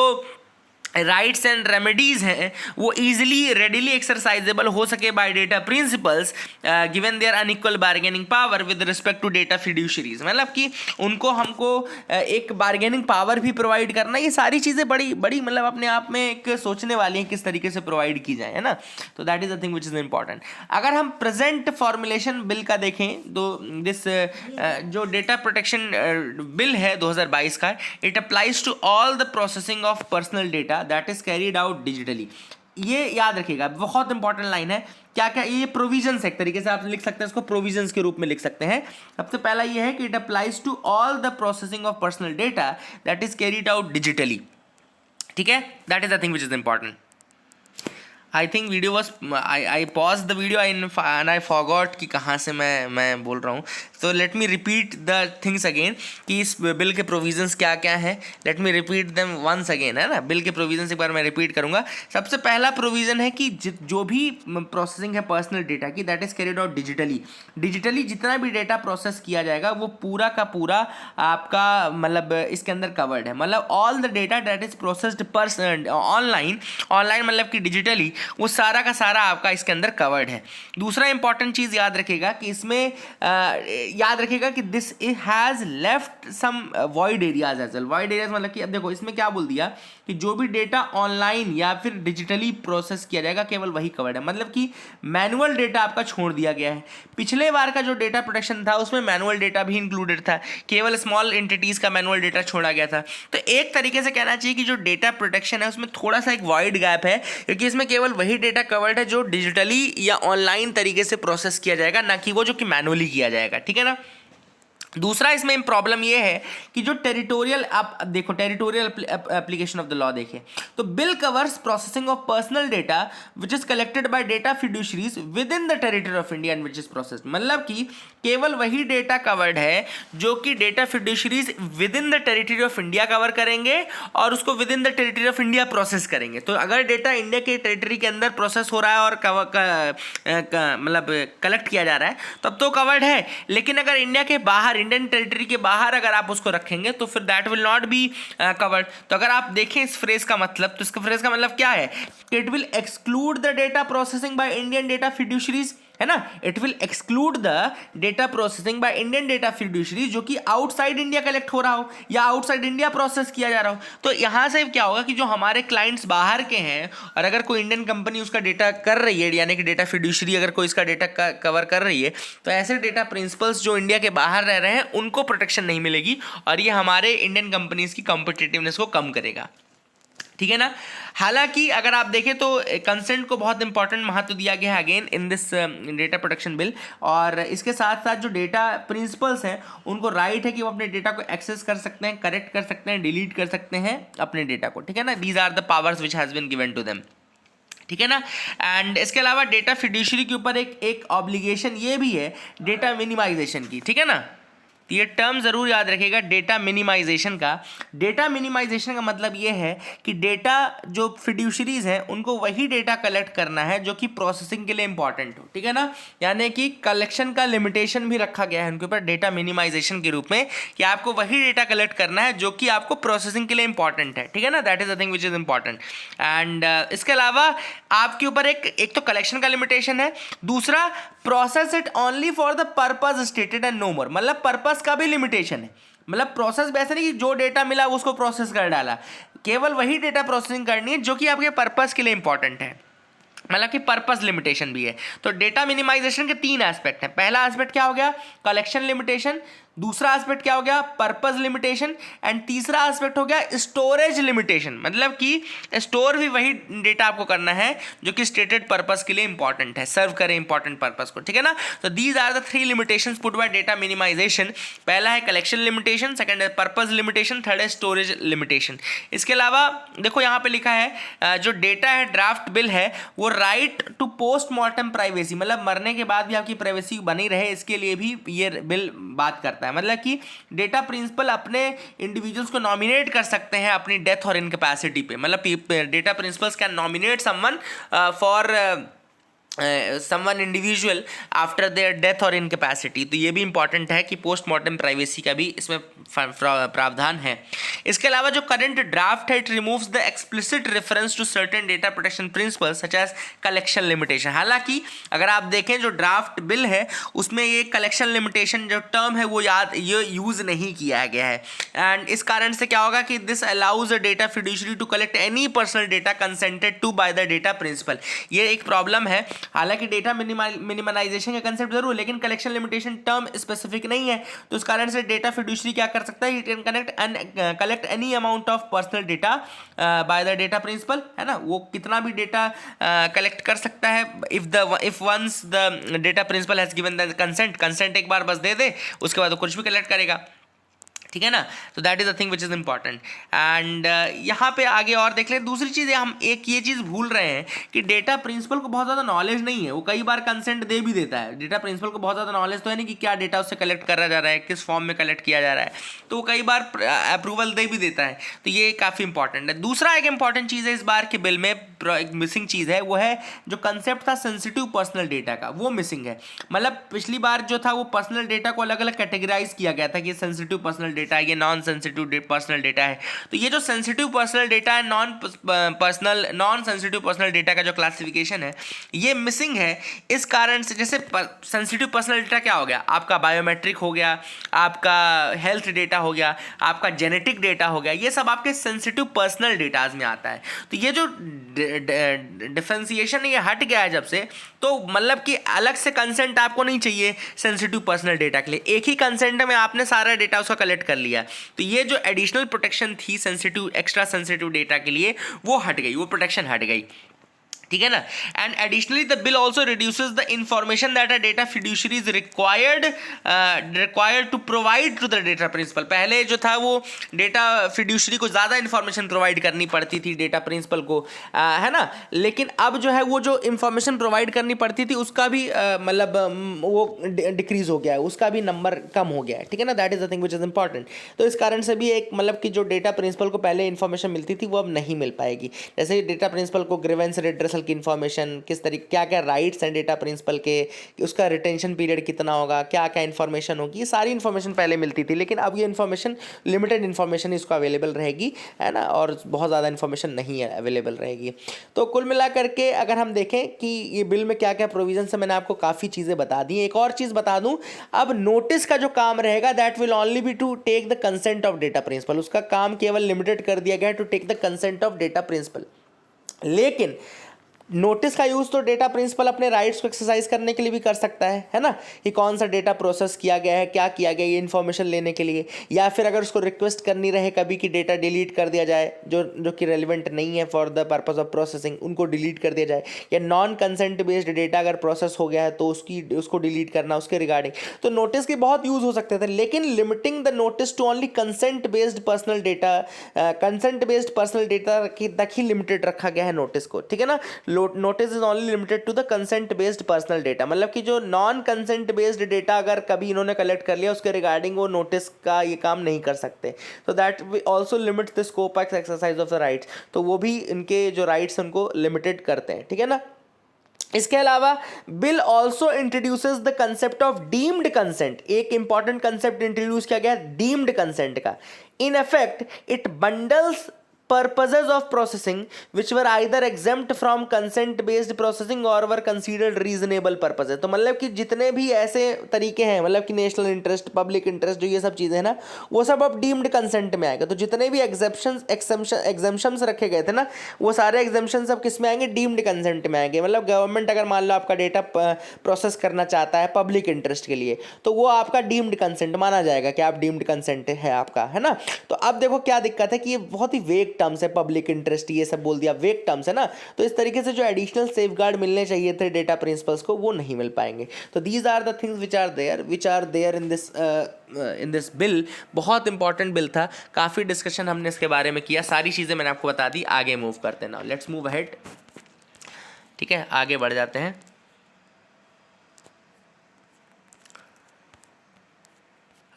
राइट्स एंड रेमेडीज़ हैं वो ईजिली रेडिली एक्सरसाइजेबल हो सके by data principals given their unequal bargaining power with respect to data fiduciaries, मतलब कि उनको हमको एक बार्गेनिंग पावर भी प्रोवाइड करना। ये सारी चीज़ें बड़ी बड़ी मतलब अपने आप में एक सोचने वाली हैं किस तरीके से प्रोवाइड की जाए, है ना। तो that is the thing which is important. अगर हम प्रेजेंट फॉर्मुलेशन बिल का देखें तो दिस जो डेटा प्रोटेक्शन बिल है 2022 का, it applies to all the processing of personal data that is carried out digitally. ये याद रखिएगा, बहुत इंपॉर्टेंट लाइन है। क्या क्या ये प्रोविजंस है, एक तरीके से आप लिख सकते हैं इसको, प्रोविजंस के रूप में लिख सकते हैं। सबसे पहला ये है कि it applies to all the processing of personal data that is carried out digitally, ठीक है। That is the thing which is important. I think video was I pause the video and I forgot कि कहाँ से मैं बोल रहा हूँ। तो let me repeat the things again कि इस बिल के प्रोविजंस क्या क्या है। Let me repeat them once again, है ना। बिल के प्रोविजंस एक बार मैं रिपीट करूँगा। सबसे पहला प्रोविज़न है कि जो भी प्रोसेसिंग है पर्सनल डेटा की that is carried out digitally जितना भी डेटा प्रोसेस किया जाएगा वो पूरा का पूरा आपका मतलब इसके अंदर कवर्ड है। मतलब all the data that is processed online मतलब कि डिजिटली, वो सारा का सारा आपका इसके अंदर कवर्ड है। दूसरा इंपॉर्टेंट चीज़ याद रखिएगा कि इसमें याद रखिएगा कि this has left some void areas as well. Void areas मतलब कि अब देखो इसमें क्या बोल दिया कि जो भी डेटा ऑनलाइन या फिर डिजिटली प्रोसेस किया जाएगा केवल वही कवर्ड है। मतलब कि मैनुअल डेटा आपका छोड़ दिया गया है। पिछले बार का जो डेटा प्रोटेक्शन था उसमें मैनुअल डेटा भी इंक्लूडेड था, केवल स्मॉल एंटिटीज़ का मैनुअल डेटा छोड़ा गया था। तो एक तरीके से कहना चाहिए कि जो डेटा प्रोटेक्शन है उसमें थोड़ा सा एक वॉइड गैप है, क्योंकि इसमें केवल वही डेटा कवर्ड है जो डिजिटली या ऑनलाइन तरीके से प्रोसेस किया जाएगा, ना कि वो जो कि मैनुअली किया जाएगा, ठीक है ना। दूसरा इसमें प्रॉब्लम ये है कि जो टेरिटोरियल, आप देखो territorial application of the law देखिए, तो bill covers processing of personal data which is collected by data fiduciaries within the territory of India and which is processed. मतलब कि केवल वही डेटा कवर्ड है जो कि data fiduciaries within the territory of India cover करेंगे और उसको within the territory of India process करेंगे। तो अगर डेटा इंडिया के टेरिटरी के अंदर प्रोसेस हो रहा है और मतलब कलेक्ट किया जा रहा है तब तो कवर्ड है, लेकिन अगर इंडिया के बाहर, इंडियन टेरिटरी के बाहर अगर आप उसको रखेंगे तो फिर that will not be covered. तो अगर आप देखें इस फ्रेज का मतलब, तो इसका फ्रेज का मतलब क्या है? It will exclude the data processing by Indian data fiduciaries, है ना। It will exclude the data processing by Indian data fiduciaries जो कि आउटसाइड इंडिया कलेक्ट हो रहा हो या आउटसाइड इंडिया प्रोसेस किया जा रहा हो। तो यहां से क्या होगा कि जो हमारे क्लाइंट्स बाहर के हैं और अगर कोई इंडियन कंपनी उसका डेटा कर रही है, यानी कि डेटा फिड्यूशरी अगर कोई इसका डेटा कवर कर रही है, तो ऐसे डेटा प्रिंसिपल्स जो इंडिया के बाहर रह रहे हैं उनको प्रोटेक्शन नहीं मिलेगी और ये हमारे इंडियन कंपनीज की कॉम्पिटिटिवनेस को कम करेगा, ठीक है ना। हालांकि अगर आप देखें तो कंसेंट को बहुत इंपॉर्टेंट महत्व दिया गया है again in this data protection bill, और इसके साथ साथ जो डेटा प्रिंसिपल्स हैं उनको राइट है कि वो अपने डेटा को एक्सेस कर सकते हैं, करेक्ट कर सकते हैं, डिलीट कर सकते हैं अपने डेटा को, ठीक है ना। These are the powers which has been given to them, ठीक है ना। एंड इसके अलावा डेटा फिड्यूशरी के ऊपर एक ऑब्लिगेशन ये भी है डेटा मिनिमाइजेशन की, ठीक है ना। तो ये टर्म जरूर याद रखिएगा डेटा मिनिमाइजेशन का। डेटा मिनिमाइजेशन का मतलब ये है कि डेटा जो फिड्यूशरीज हैं उनको वही डेटा कलेक्ट करना है जो कि प्रोसेसिंग के लिए इंपॉर्टेंट हो, ठीक है ना। यानी कि कलेक्शन का लिमिटेशन भी रखा गया है उनके ऊपर डेटा मिनिमाइजेशन के रूप में कि आपको वही डेटा कलेक्ट करना है जो कि आपको प्रोसेसिंग के लिए इंपॉर्टेंट है, ठीक है ना। That is the thing which is important. And इसके अलावा आपके ऊपर एक तो कलेक्शन का लिमिटेशन है, दूसरा process it only for the purpose stated and no more. मतलब पर्पस का भी लिमिटेशन है, मतलब प्रोसेस वैसे नहीं कि जो डेटा मिला उसको प्रोसेस कर डाला, केवल वही डेटा प्रोसेसिंग करनी है जो कि आपके पर्पस के लिए इंपॉर्टेंट है, मतलब कि पर्पस लिमिटेशन भी है। तो डेटा मिनिमाइजेशन के 3 एस्पेक्ट हैं। पहला एस्पेक्ट क्या हो गया? कलेक्शन लिमिटेशन, दूसरा एस्पेक्ट क्या हो गया? पर्पस लिमिटेशन, एंड तीसरा एस्पेक्ट हो गया स्टोरेज लिमिटेशन, मतलब कि स्टोर भी वही डेटा आपको करना है जो कि स्टेटेड पर्पस के लिए इंपॉर्टेंट है, सर्व करे इंपॉर्टेंट पर्पस को, ठीक है ना। तो these are the 3 limitations put by data minimisation. पहला है कलेक्शन लिमिटेशन, सेकंड है पर्पस लिमिटेशन, थर्ड है स्टोरेज लिमिटेशन। इसके अलावा देखो यहाँ पे लिखा है जो डेटा है ड्राफ्ट बिल है वो राइट टू पोस्टमार्टम प्राइवेसी, मतलब मरने के बाद भी आपकी प्राइवेसी बनी रहे इसके लिए भी ये बिल बात करता है। मतलब कि डेटा प्रिंसिपल अपने इंडिविजुअल्स को नॉमिनेट कर सकते हैं अपनी डेथ और इनकैपेसिटी पे, मतलब data principles can nominate someone for someone individual after their death और इनकैपेसिटी। तो ये भी इंपॉर्टेंट है कि पोस्टमार्टम प्राइवेसी का भी इसमें प्रावधान है। इसके अलावा जो करंट ड्राफ्ट है it removes the explicit reference to certain data protection principles such as collection limitation. हालांकि अगर आप देखें जो ड्राफ्ट बिल है उसमें ये कलेक्शन लिमिटेशन जो टर्म है वो ये यूज नहीं किया गया है, एंड इस कारण से क्या होगा कि this allows a data fiduciary to collect any personal data consented to by the data principal. ये एक प्रॉब्लम है। हालांकि डेटा मिनिमाइजेशन का कंसेप्ट जरूर, लेकिन कलेक्शन लिमिटेशन टर्म स्पेसिफिक नहीं है, तो इस कारण से डेटा फिड्यूशरी क्या कर सकता है? It can collect any amount of personal data by the data principal, है ना। वो कितना भी डेटा कलेक्ट कर सकता है if once the data principal has given the consent एक बार बस दे दे, उसके बाद वो कुछ भी कलेक्ट करेगा, ठीक है ना। तो that is the thing which is important. And यहाँ पे आगे और देख लें दूसरी चीज़, हम एक ये चीज़ भूल रहे हैं कि डेटा प्रिंसिपल को बहुत ज़्यादा नॉलेज नहीं है, वो कई बार कंसेंट दे भी देता है। डेटा प्रिंसिपल को बहुत ज़्यादा नॉलेज तो है नहीं कि क्या डेटा उससे कलेक्ट करा जा रहा है, किस फॉर्म में कलेक्ट किया जा रहा है, तो वो कई बार अप्रूवल दे भी देता है। तो ये काफ़ी इंपॉर्टेंट है। दूसरा एक इंपॉर्टेंट चीज़ है इस बार के बिल में, एक मिसिंग चीज़ है, वो है जो कंसेप्ट था सेंसिटिव पर्सनल डेटा का, वो मिसिंग है। मतलब पिछली बार जो था वो पर्सनल डेटा को अलग अलग कैटेगराइज किया गया था कि ये सेंसिटिव पर्सनल डेटा है, ये नॉन सेंसिटिव पर्सनल डेटा है। तो ये जो सेंसिटिव पर्सनल डेटा है, नॉन सेंसिटिव पर्सनल डेटा का जो क्लासिफिकेशन है ये मिसिंग है। इस कारण से जैसे सेंसिटिव पर्सनल डेटा क्या हो गया? आपका बायोमेट्रिक हो गया, आपका हेल्थ डेटा हो गया, आपका जेनेटिक डेटा हो गया, ये सब आपके सेंसिटिव पर्सनल डेटाज में आता है। तो ये जो डिफरेंशिएशन ये हट गया है जब से, तो मतलब कि अलग से कंसेंट आपको नहीं चाहिए सेंसिटिव पर्सनल डेटा के लिए, एक ही कंसेंट में आपने सारा डेटा उसका कलेक्ट कर लिया। तो ये जो एडिशनल प्रोटेक्शन थी सेंसिटिव एक्स्ट्रा सेंसिटिव डेटा के लिए वो हट गई, वो प्रोटेक्शन हट गई, ठीक है ना। And additionally the bill also reduces the information that a data fiduciary is required to provide to the data principal. पहले जो था वो डेटा फिड्यूशरी को ज़्यादा इंफॉर्मेशन प्रोवाइड करनी पड़ती थी डेटा प्रिंसिपल को, है ना, लेकिन अब जो है वो जो इंफॉर्मेशन प्रोवाइड करनी पड़ती थी उसका भी मतलब वो डिक्रीज हो गया है, उसका भी नंबर कम हो गया है, ठीक है ना। That is the thing which is important. तो इस कारण से भी एक मतलब कि जो डेटा प्रिंसिपल को पहले इंफॉर्मेशन मिलती थी वो अब नहीं मिल पाएगी। जैसे डेटा प्रिंसिपल को ग्रीवेंस रिड्रेसल की इन्फॉर्मेशन, किस तरीके क्या क्या राइट्स हैं डेटा प्रिंसिपल के, उसका रिटेंशन पीरियड कितना होगा, क्या क्या इन्फॉर्मेशन होगी, ये सारी इन्फॉर्मेशन पहले मिलती थी। लेकिन अब ये इन्फॉर्मेशन लिमिटेड इन्फॉर्मेशन इसको अवेलेबल रहेगी, है ना, और बहुत ज़्यादा इन्फॉर्मेशन नहीं है अवेलेबल रहेगी। तो कुल मिला करके अगर हम देखें कि ये बिल में क्या क्या प्रोविजन है, मैंने आपको काफ़ी चीज़ें बता दी। एक और चीज़ बता दूं, अब नोटिस का जो काम रहेगा that will only be to take the consent of data principal. उसका काम केवल लिमिटेड कर दिया गया है to take the consent of data principal. लेकिन नोटिस का यूज़ तो डेटा प्रिंसिपल अपने राइट्स को एक्सरसाइज करने के लिए भी कर सकता है ना, कि कौन सा डेटा प्रोसेस किया गया है, क्या किया गया, ये इन्फॉर्मेशन लेने के लिए। या फिर अगर उसको रिक्वेस्ट करनी रहे कभी कि डेटा डिलीट कर दिया जाए जो कि रेलिवेंट नहीं है for the purpose of processing, उनको डिलीट कर दिया जाए। या नॉन कंसेंट बेस्ड डेटा अगर प्रोसेस हो गया है तो उसको डिलीट करना, उसके रिगार्डिंग तो नोटिस के बहुत यूज़ हो सकते थे। लेकिन limiting the notice to only consent based personal data, consent based personal data तक ही लिमिटेड रखा गया है नोटिस को, ठीक है ना। Notice is only limited to the consent based personal data, मतलब कि जो नॉन कंसेंट बेस्ड डेटा अगर कभी इन्होंने कलेक्ट कर लिया उसके रिगार्डिंग वो नोटिस का ये काम नहीं कर सकते। तो that also limits the scope of exercise of the rights, तो वो भी इनके जो राइट्स उनको लिमिटेड करते हैं, ठीक है ना। इसके अलावा bill also introduces the concept of deemed consent. एक इंपॉर्टेंट कंसेप्ट इंट्रोड्यूस किया गया डीम्ड कंसेंट का। In effect it bundles purposes of processing which were either exempt from consent based processing or were considered reasonable purposes। तो मतलब कि जितने भी ऐसे तरीके हैं, मतलब कि नेशनल इंटरेस्ट, पब्लिक इंटरेस्ट, जो ये सब चीज़ें हैं ना, वो सब अब डीम्ड कंसेंट में आएगा। तो जितने भी एग्जेम्पशंस रखे गए थे ना, वो सारे एग्जेम्पशंस अब किस में आएंगे, डीम्ड कंसेंट में आएंगे। मतलब गवर्नमेंट अगर मान लो आपका डेटा प्रोसेस करना चाहता है पब्लिक इंटरेस्ट के लिए, तो वो आपका डीम्ड कंसेंट माना जाएगा कि आप डीम्ड कंसेंट है आपका, है ना। तो अब देखो क्या दिक्कत है कि ये बहुत ही वेग टर्म्स है, पब्लिक इंटरेस्ट ये सब बोल दिया, वेग टर्म्स है ना। तो इस तरीके से जो एडिशनल सेफगार्ड मिलने चाहिए थे डेटा प्रिंसिपल्स को वो नहीं मिल पाएंगे। तो these are the things which are there in this bill. बहुत इंपॉर्टेंट बिल था, काफ़ी डिस्कशन हमने इसके बारे में किया, सारी चीज़ें मैंने आपको बता दी। आगे मूव करते हैं ना, लेट्स मूव अहेड, ठीक है, आगे बढ़ जाते हैं।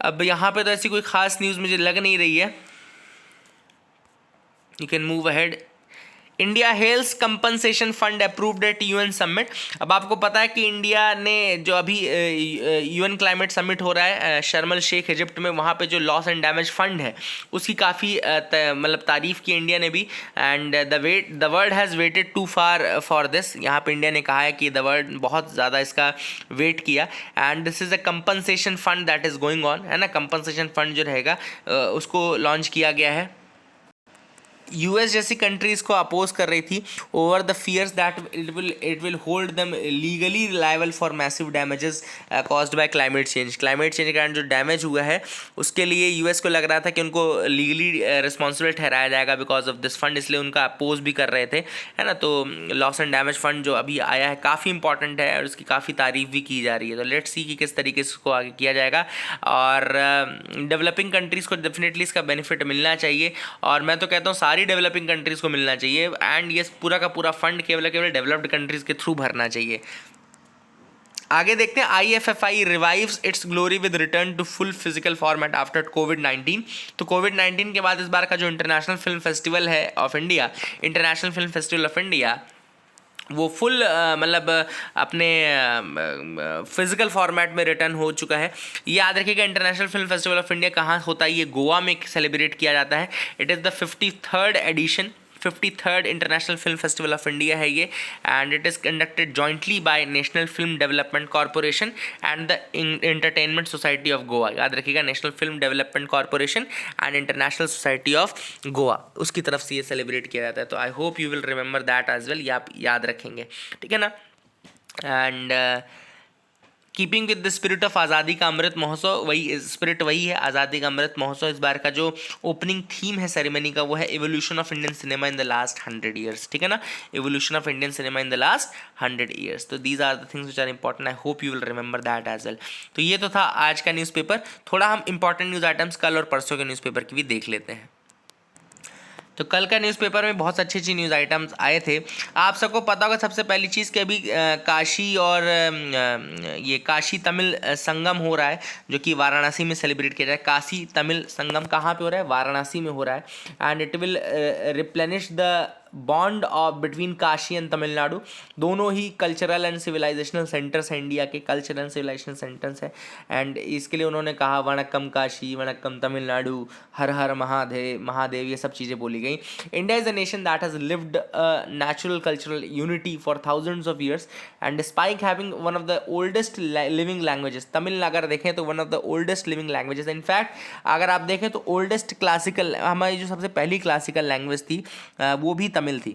अब यहाँ पे तो ऐसी कोई खास न्यूज़ मुझे लग नहीं रही है, you can move ahead। India health compensation fund approved eight UN summit. अब आपको पता है कि इंडिया ने जो अभी यूएन क्लाइमेट समिट हो रहा है शर्म एल शेख इजिप्ट में, वहाँ पे जो लॉस एंड डैमेज फंड है उसकी काफ़ी मतलब तारीफ़ की इंडिया ने भी। And the world has waited too far for this. यहाँ पे इंडिया ने कहा है कि द वर्ल्ड बहुत ज़्यादा इसका वेट किया। And this is a compensation fund that is going on, है ना। कंपनसेशन फंड जो रहेगा उसको लॉन्च किया गया है। यूएस जैसी कंट्रीज़ को अपोज कर रही थी over the fears that it will hold them legally liable for massive damages caused by climate change. Climate change के कारण जो डैमेज हुआ है उसके लिए यूएस को लग रहा था कि उनको लीगली रिस्पॉन्सिबल ठहराया जाएगा बिकॉज ऑफ दिस फंड, इसलिए उनका अपोज भी कर रहे थे, है ना। तो लॉस एंड डैमेज फंड जो अभी आया है काफ़ी इंपॉर्टेंट है और उसकी काफ़ी तारीफ भी की जा रही है। तो लेट्स सी कि किस तरीके से इसको आगे किया जाएगा। और डेवलपिंग कंट्रीज़ को डेफिनेटली इसका बेनिफिट मिलना चाहिए, और मैं तो कहता हूँ सारी डेवलपिंग कंट्रीज़ को मिलना चाहिए। एंड ये पूरा का पूरा फंड केवल डेवलप्ड कंट्रीज़ के थ्रू भरना चाहिए। आगे देखते हैं, IFFI revives its glory with return to full physical format after कोविड-19। तो कोविड-19 के बाद इस बार का जो इंटरनेशनल फिल्म फेस्टिवल है of India, international film festival of India, वो फुल मतलब अपने फिजिकल फॉर्मेट में रिटर्न हो चुका है। याद रखिएगा international film festival of India कहाँ होता है, ये गोवा में सेलिब्रेट किया जाता है। It is the 53rd edition, 53rd international film festival of India है ये। And it is conducted jointly by national film development corporation and the entertainment society of Goa. याद रखिएगा national film development corporation and international society of Goa, उसकी तरफ से ये सेलिब्रेट किया जाता है। तो I hope you will remember that as well, ये आप याद रखेंगे, ठीक है ना। And keeping with the spirit of आज़ादी का अमृत महोत्सव, वही स्पिरिट वही है आज़ादी का अमृत महोत्सव। इस बार का जो ओपनिंग थीम है सेरेमनी का वो है evolution of Indian cinema in the last 100 years, ठीक है ना, evolution of Indian cinema in the last 100 years. तो these are the things which are important, I hope you will remember that as well. तो ये तो था आज का न्यूज़पेपर। थोड़ा हम इंपॉर्टेंट न्यूज़ आइटम्स कल और परसों के न्यूज़पेपर की भी देख लेते हैं। तो कल का न्यूज़पेपर में बहुत अच्छी अच्छी न्यूज़ आइटम्स आए थे। आप सबको पता होगा सबसे पहली चीज़ कि अभी काशी और ये काशी तमिल संगम हो रहा है, जो कि वाराणसी में सेलिब्रेट किया जाए। काशी तमिल संगम कहाँ पे हो रहा है? वाराणसी में हो रहा है। And it will replenish the bond of between Kashi and Tamil Nadu. दोनों ही कल्चरल एंड सिविलाइजेशनल सेंटर्स हैं, इंडिया के कल्चरल एंड सिविलाइजेशन सेंटर्स हैं। एंड इसके लिए उन्होंने कहा वणक्कम काशी, वणक्कम तमिलनाडु, हर हर महादेव महादेव, ये सब चीज़ें बोली गई। India is a nation that has lived natural cultural unity for thousands of years and despite having one of the oldest living languages. Tamil अगर देखें तो one of the oldest living languages. In fact अगर आप देखें तो ओल्डेस्ट क्लासिकल, हमारी जो सबसे पहली क्लासिकल लैंग्वेज थी वो भी तमिल थी,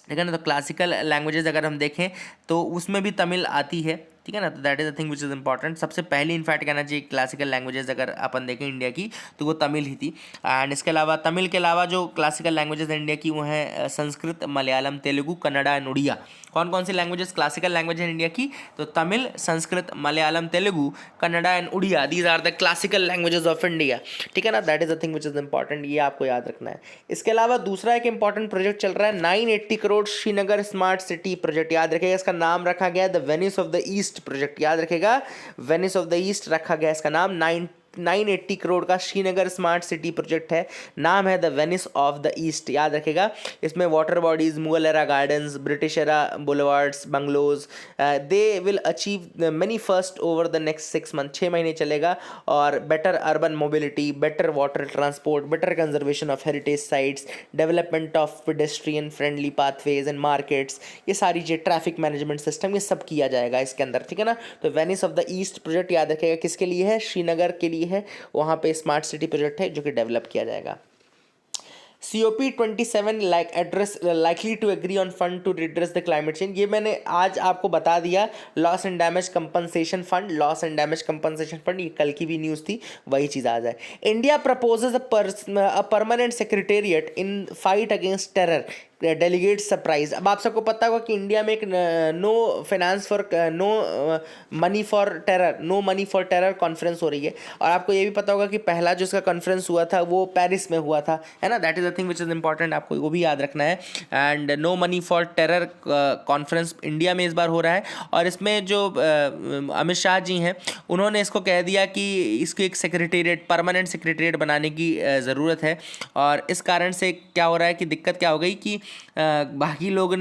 ठीक है ना। तो क्लासिकल लैंग्वेजेस अगर हम देखें तो उसमें भी तमिल आती है, ठीक है ना। तो that is the thing which is important. सबसे पहली इनफैक्ट कहना चाहिए क्लासिकल लैंग्वेजेस अगर अपन देखें इंडिया की तो वो तमिल ही थी। एंड इसके अलावा तमिल के अलावा जो क्लासिकल लैंग्वेजेस इंडिया की वो हैं संस्कृत, मलयालम, तेलुगु, कन्नड़ा एंड उड़िया। कौन कौन सी लैंग्वेजेस क्लासिकल लैंग्वेज है इंडिया की? तो Tamil, Sanskrit, Malayalam, Telugu, Kannada and Odia, these are the classical languages of India, ठीक है ना। That is the thing which is important, ये आपको याद रखना है। इसके अलावा दूसरा एक इंपॉर्टेंट प्रोजेक्ट चल रहा है 980 crore Srinagar smart city project. याद रखिएगा इसका नाम रखा गया the Venice of the east project. याद रखेगा वेनिस ऑफ द ईस्ट रखा गया इसका नाम। 980 करोड़ का श्रीनगर स्मार्ट सिटी प्रोजेक्ट है, नाम है the Venice of the East. याद रखेगा इसमें water bodies, Mughal era gardens, British era boulevards, bungalows, they will achieve many first over the next 6 month, 6 महीने चलेगा। और better urban mobility, better water transport, better conservation of heritage sites, development of pedestrian friendly pathways and markets, ये सारी चीज़, ट्रैफिक मैनेजमेंट सिस्टम, ये सब किया जाएगा इसके अंदर, ठीक है ना। तो Venice of the east project याद रखेगा किसके लिए है? श्रीनगर के लिए है। वहाँ पे स्मार्ट सिटी प्रोजेक्ट है जो कि डेवलप किया जाएगा। COP27 likely to agree on fund to redress the climate change। ये मैंने आज आपको बता दिया। Loss and damage compensation fund, loss and damage compensation fund, ये कल की भी न्यूज़ थी, वही चीज़ आ जाए। India proposes a permanent secretariat in fight against terror, delegate surprise. अब आप सबको पता होगा कि इंडिया में एक no money for terror conference हो रही है। और आपको ये भी पता होगा कि पहला जो इसका कॉन्फ्रेंस हुआ था वो पेरिस में हुआ था, है ना। That is the thing which is important, आपको वो भी याद रखना है। And no money for terror conference India में इस बार हो रहा है। और इसमें जो अमित शाह जी हैं उन्होंने इसको कह दिया कि इसको एक सेक्रेटेरिएट, परमानेंट सेक्रेटेरिएट बनाने की ज़रूरत है। और इस कारण से क्या हो रहा है कि दिक्कत क्या हो गई कि बाकी लोगों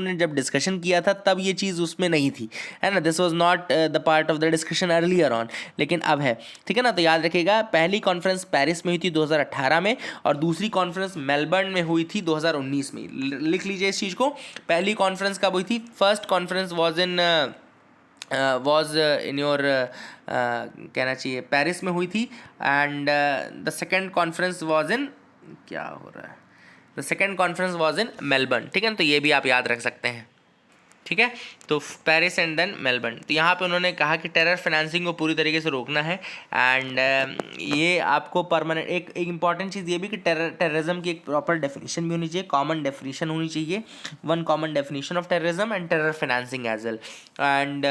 ने जब डिस्कशन किया था तब ये चीज़ उसमें नहीं थी, है ना। This was not the part of the discussion earlier on, लेकिन अब है, ठीक है ना। तो याद रखिएगा पहली कॉन्फ्रेंस पेरिस में हुई थी 2018 में और दूसरी कॉन्फ्रेंस मेलबर्न में हुई थी 2019 में। लिख लीजिए इस चीज़ को। पहली कॉन्फ्रेंस कब हुई थी? First conference was in your कहना चाहिए पेरिस में हुई थी। And the second conference was in, क्या हो रहा है, the second conference was in Melbourne, ठीक है ना। तो ये भी आप याद रख सकते हैं, ठीक है। तो पेरिस एंड देन मेलबर्न। तो यहाँ पे उन्होंने कहा कि टेरर फाइनेंसिंग को पूरी तरीके से रोकना है। एंड ये आपको परमानेंट, एक इंपॉर्टेंट चीज़ ये भी कि टेररिज्म की एक प्रॉपर डेफिनेशन भी होनी चाहिए, कॉमन डेफिनेशन होनी चाहिए, one common definition of terrorism and terror financing as well. And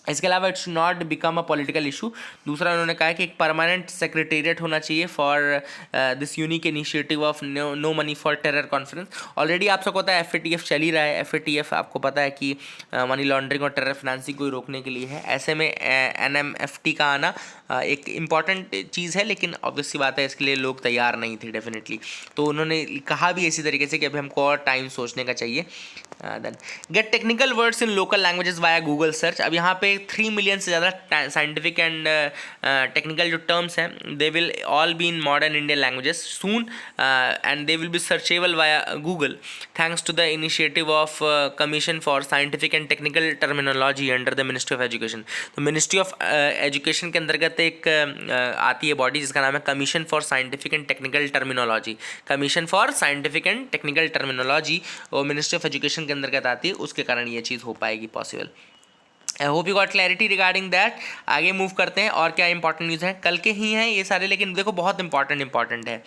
इसके अलावा it's not become a political issue. दूसरा उन्होंने कहा कि एक परमानेंट सेक्रेटेरिएट होना चाहिए for this unique initiative of no money for terror conference. Already आप सबको पता है FATF चल ही रहा है। FATF आपको पता है कि मनी लॉन्ड्रिंग और टेरर फाइनेंसिंग को रोकने के लिए है। ऐसे में NMFT का आना एक इम्पॉर्टेंट चीज़ है, लेकिन ऑब्वियस सी बात है इसके लिए लोग तैयार नहीं थे डेफिनेटली। तो उन्होंने कहा भी इसी तरीके से कि अभी हमको और टाइम सोचने का चाहिए। Then get technical words in local languages via Google search. अब यहाँ पे 3 मिलियन से ज़्यादा साइंटिफिक एंड टेक्निकल जो टर्म्स हैं they will all be in modern Indian languages soon and they will be searchable via Google thanks to the initiative of commission for scientific and technical terminology under the ministry of education. तो मिनिस्ट्री ऑफ एजुकेशन के अंतर्गत एक आती है बॉडी जिसका नाम है commission for scientific and technical terminology. Commission for scientific and technical terminology और मिनिस्ट्री ऑफ एजुकेशन के अंतर्गत आती है, उसके कारण ये चीज़ हो पाएगी possible. I hope you got clarity regarding that. आगे मूव करते हैं और क्या इंपॉर्टेंट न्यूज़ है, कल के ही हैं ये सारे, लेकिन देखो बहुत इंपॉर्टेंट है।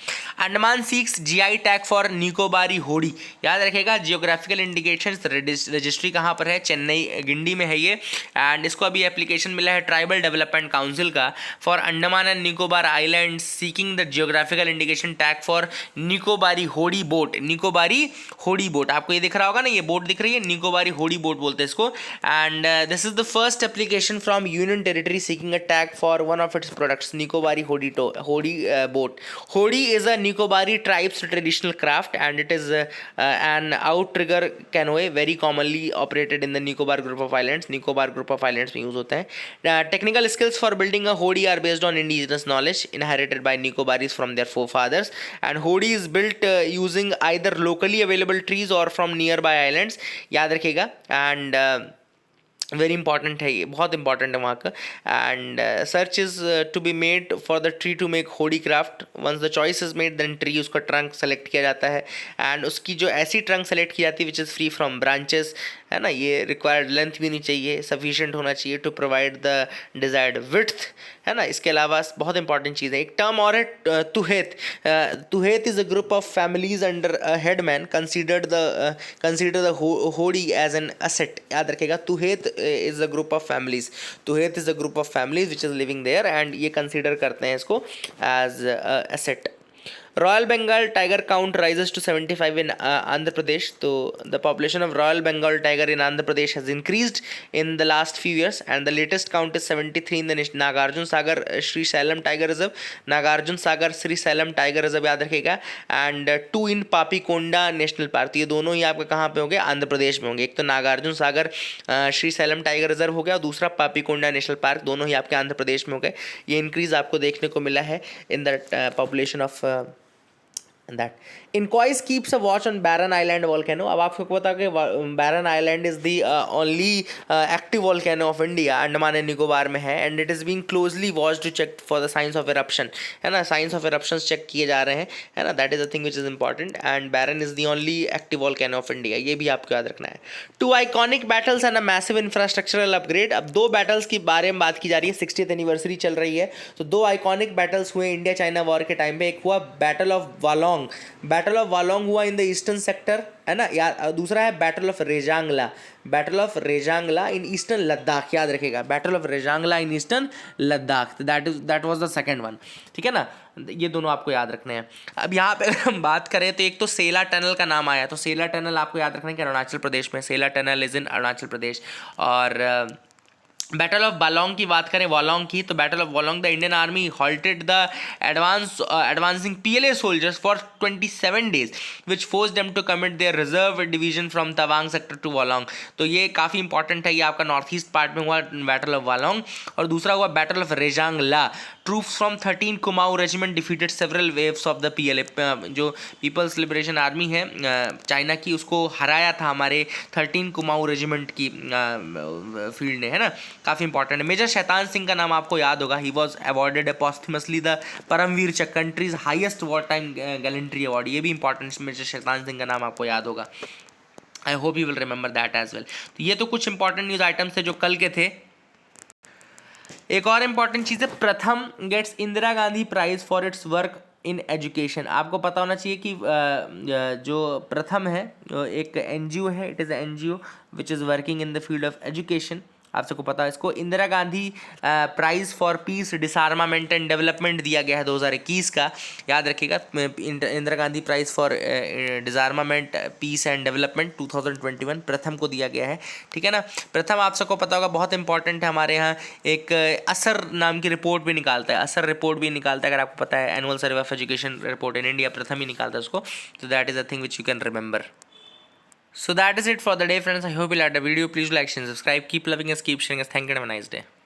Andaman seeks GI tag for Nicobari hodi. याद रखेगा जियोग्राफिकल इंडिकेशन रजिस्ट्री कहाँ पर है, चेन्नई गिंडी में है ये। एंड इसको अभी एप्लीकेशन मिला है ट्राइबल डेवलपमेंट काउंसिल का for Andaman and Nicobar island seeking the geographical indication tag for Nicobari hodi boat. Nicobari hodi boat आपको ये दिख रहा होगा ना, ये बोट दिख रही है, निकोबारी होड़ी बोट बोलते हैं इसको। And this is the first application from Union Territory seeking a tag for one of its products, Nikobari Hodi boat. Hodi is a Nikobari tribe's traditional craft and it is an outrigger canoe very commonly operated in the Nicobar group of islands. Nicobar group of islands में use होता है। Technical skills for building a Hodi are based on indigenous knowledge inherited by Nicobaris from their forefathers, and Hodi is built using either locally available trees or from nearby islands. याद रखिएगा। एंड वेरी इंपॉर्टेंट है ये, बहुत इंपॉर्टेंट है वहाँ का। And search is to be made for the tree to make hodi craft. Once the choice is made then tree, उसका ट्रंक सेलेक्ट किया जाता है एंड उसकी जो ऐसी ट्रंक सेलेक्ट की जाती है which is free from branches, है ना। ये रिक्वायर्ड लेंथ भी नहीं चाहिए, सफिशिएंट होना चाहिए to provide the desired width, है ना। इसके अलावा बहुत इंपॉर्टेंट चीज़ है, एक टर्म और है tuhet. Tuhet is a group of families under a headman consider the hodi as an asset. याद रखेगा, तुहेत is a group of families. Tuhet is a group of families which is living there and ये consider करते हैं इसको as asset. Royal Bengal tiger count rises to 75 in Andhra Pradesh. So the population of Royal Bengal tiger in Andhra Pradesh has increased in the last few years and the latest count is 73 in the Nagarjun Sagar Sri Salem Tiger Reserve. Nagarjun Sagar Sri Salem Tiger Reserve याद रखेगा। and 2 in Papikonda National Park। तो ये दोनों ही आपका कहाँ पे होंगे, आंध्र प्रदेश में होंगे। एक तो Nagarjuna Sagar Shri slam tiger reserve हो गया और दूसरा पापीकोंडा नेशनल पार्क, दोनों ही आपके आंध्र प्रदेश में हो गए। ये इंक्रीज आपको देखने को मिला है in the population of that. Inquis keeps a watch on Barren Island volcano. अब आपको पता है कि Barren Island is the only active volcano of India, Andaman and Nicobar में है, and it is being closely watched to check for the signs of eruption, है ना। signs of eruptions check किए जा रहे हैं, है ना। that is the thing which is important and Barren is the only active volcano of India, ये भी आपको याद रखना है। 2 iconic battles and a massive infrastructural upgrade। अब 2 battles की बारे में बात की जा रही है, 60th एनिवर्सरी चल रही है, तो 2 iconic battles हुए इंडिया चाइना वॉर के टाइम पे। एक हुआ battle of Walong, battle of Walong हुआ इन द ईस्टर्न सेक्टर, है ना। या दूसरा है battle of Rezang La, battle of Rezang La in eastern Ladakh. याद रखेगा, battle of Rezang La in eastern Ladakh, that was the second one, ठीक है ना। ये दोनों आपको याद रखने हैं। अब यहाँ पे अगर हम बात करें तो एक तो सेला टनल का नाम आया, तो सेला टनल आपको याद रखना है कि अरुणाचल प्रदेश में, सेला tunnel is in Arunachal Pradesh. और बैटल ऑफ बालोंग की बात करें, वालोंग की, तो battle of Walong the Indian army halted the advancing PLA soldiers for 27 days which force them to commit their reserve division from Tawang sector to Walong. तो ये काफ़ी इंपॉर्टेंट है, ये आपका नॉर्थ ईस्ट पार्ट में हुआ बैटल ऑफ वालोंग। और दूसरा हुआ battle of Rezang La. Troops from 13 Kumaon regiment defeated several waves of the PLA। जो पीपल्स लिबरेशन आर्मी है चाइना की, उसको हराया था हमारे 13 कुमाऊं रेजिमेंट की फील्ड ने, है ना। काफ़ी इंपॉर्टेंट है। मेजर शैतान सिंह का नाम आपको याद होगा, he was awarded posthumously the Param Vir Chakra, country's highest war time gallantry award. ये भी इंपॉर्टेंट, मेजर शैतान सिंह का नाम आपको याद होगा। I hope you will remember that as well. तो ये तो कुछ इंपॉर्टेंट न्यूज़ आइटम्स थे जो कल के थे। एक और इम्पॉर्टेंट चीज़ है, Pratham gets Indira Gandhi prize for its work in education. आपको पता होना चाहिए कि जो प्रथम है एक NGO है, it is NGO which is working in the field of education. आप सबको पता है इसको Indira Gandhi prize for peace disarmament and development दिया गया है 2021 का। याद रखिएगा, Indira Gandhi prize for disarmament peace and development 2021 Pratham को दिया गया है, ठीक है ना। प्रथम आप सबको पता होगा बहुत इंपॉर्टेंट है, हमारे यहाँ एक असर नाम की रिपोर्ट भी निकालता है, असर रिपोर्ट भी निकालता है, अगर आपको पता है, annual survey of education report in India, प्रथम ही निकालता है उसको। तो that is a thing which you can remember. So that is it for the day, friends. I hope you liked the video. Please like, share, and subscribe. Keep loving us, keep sharing us. Thank you and have a nice day.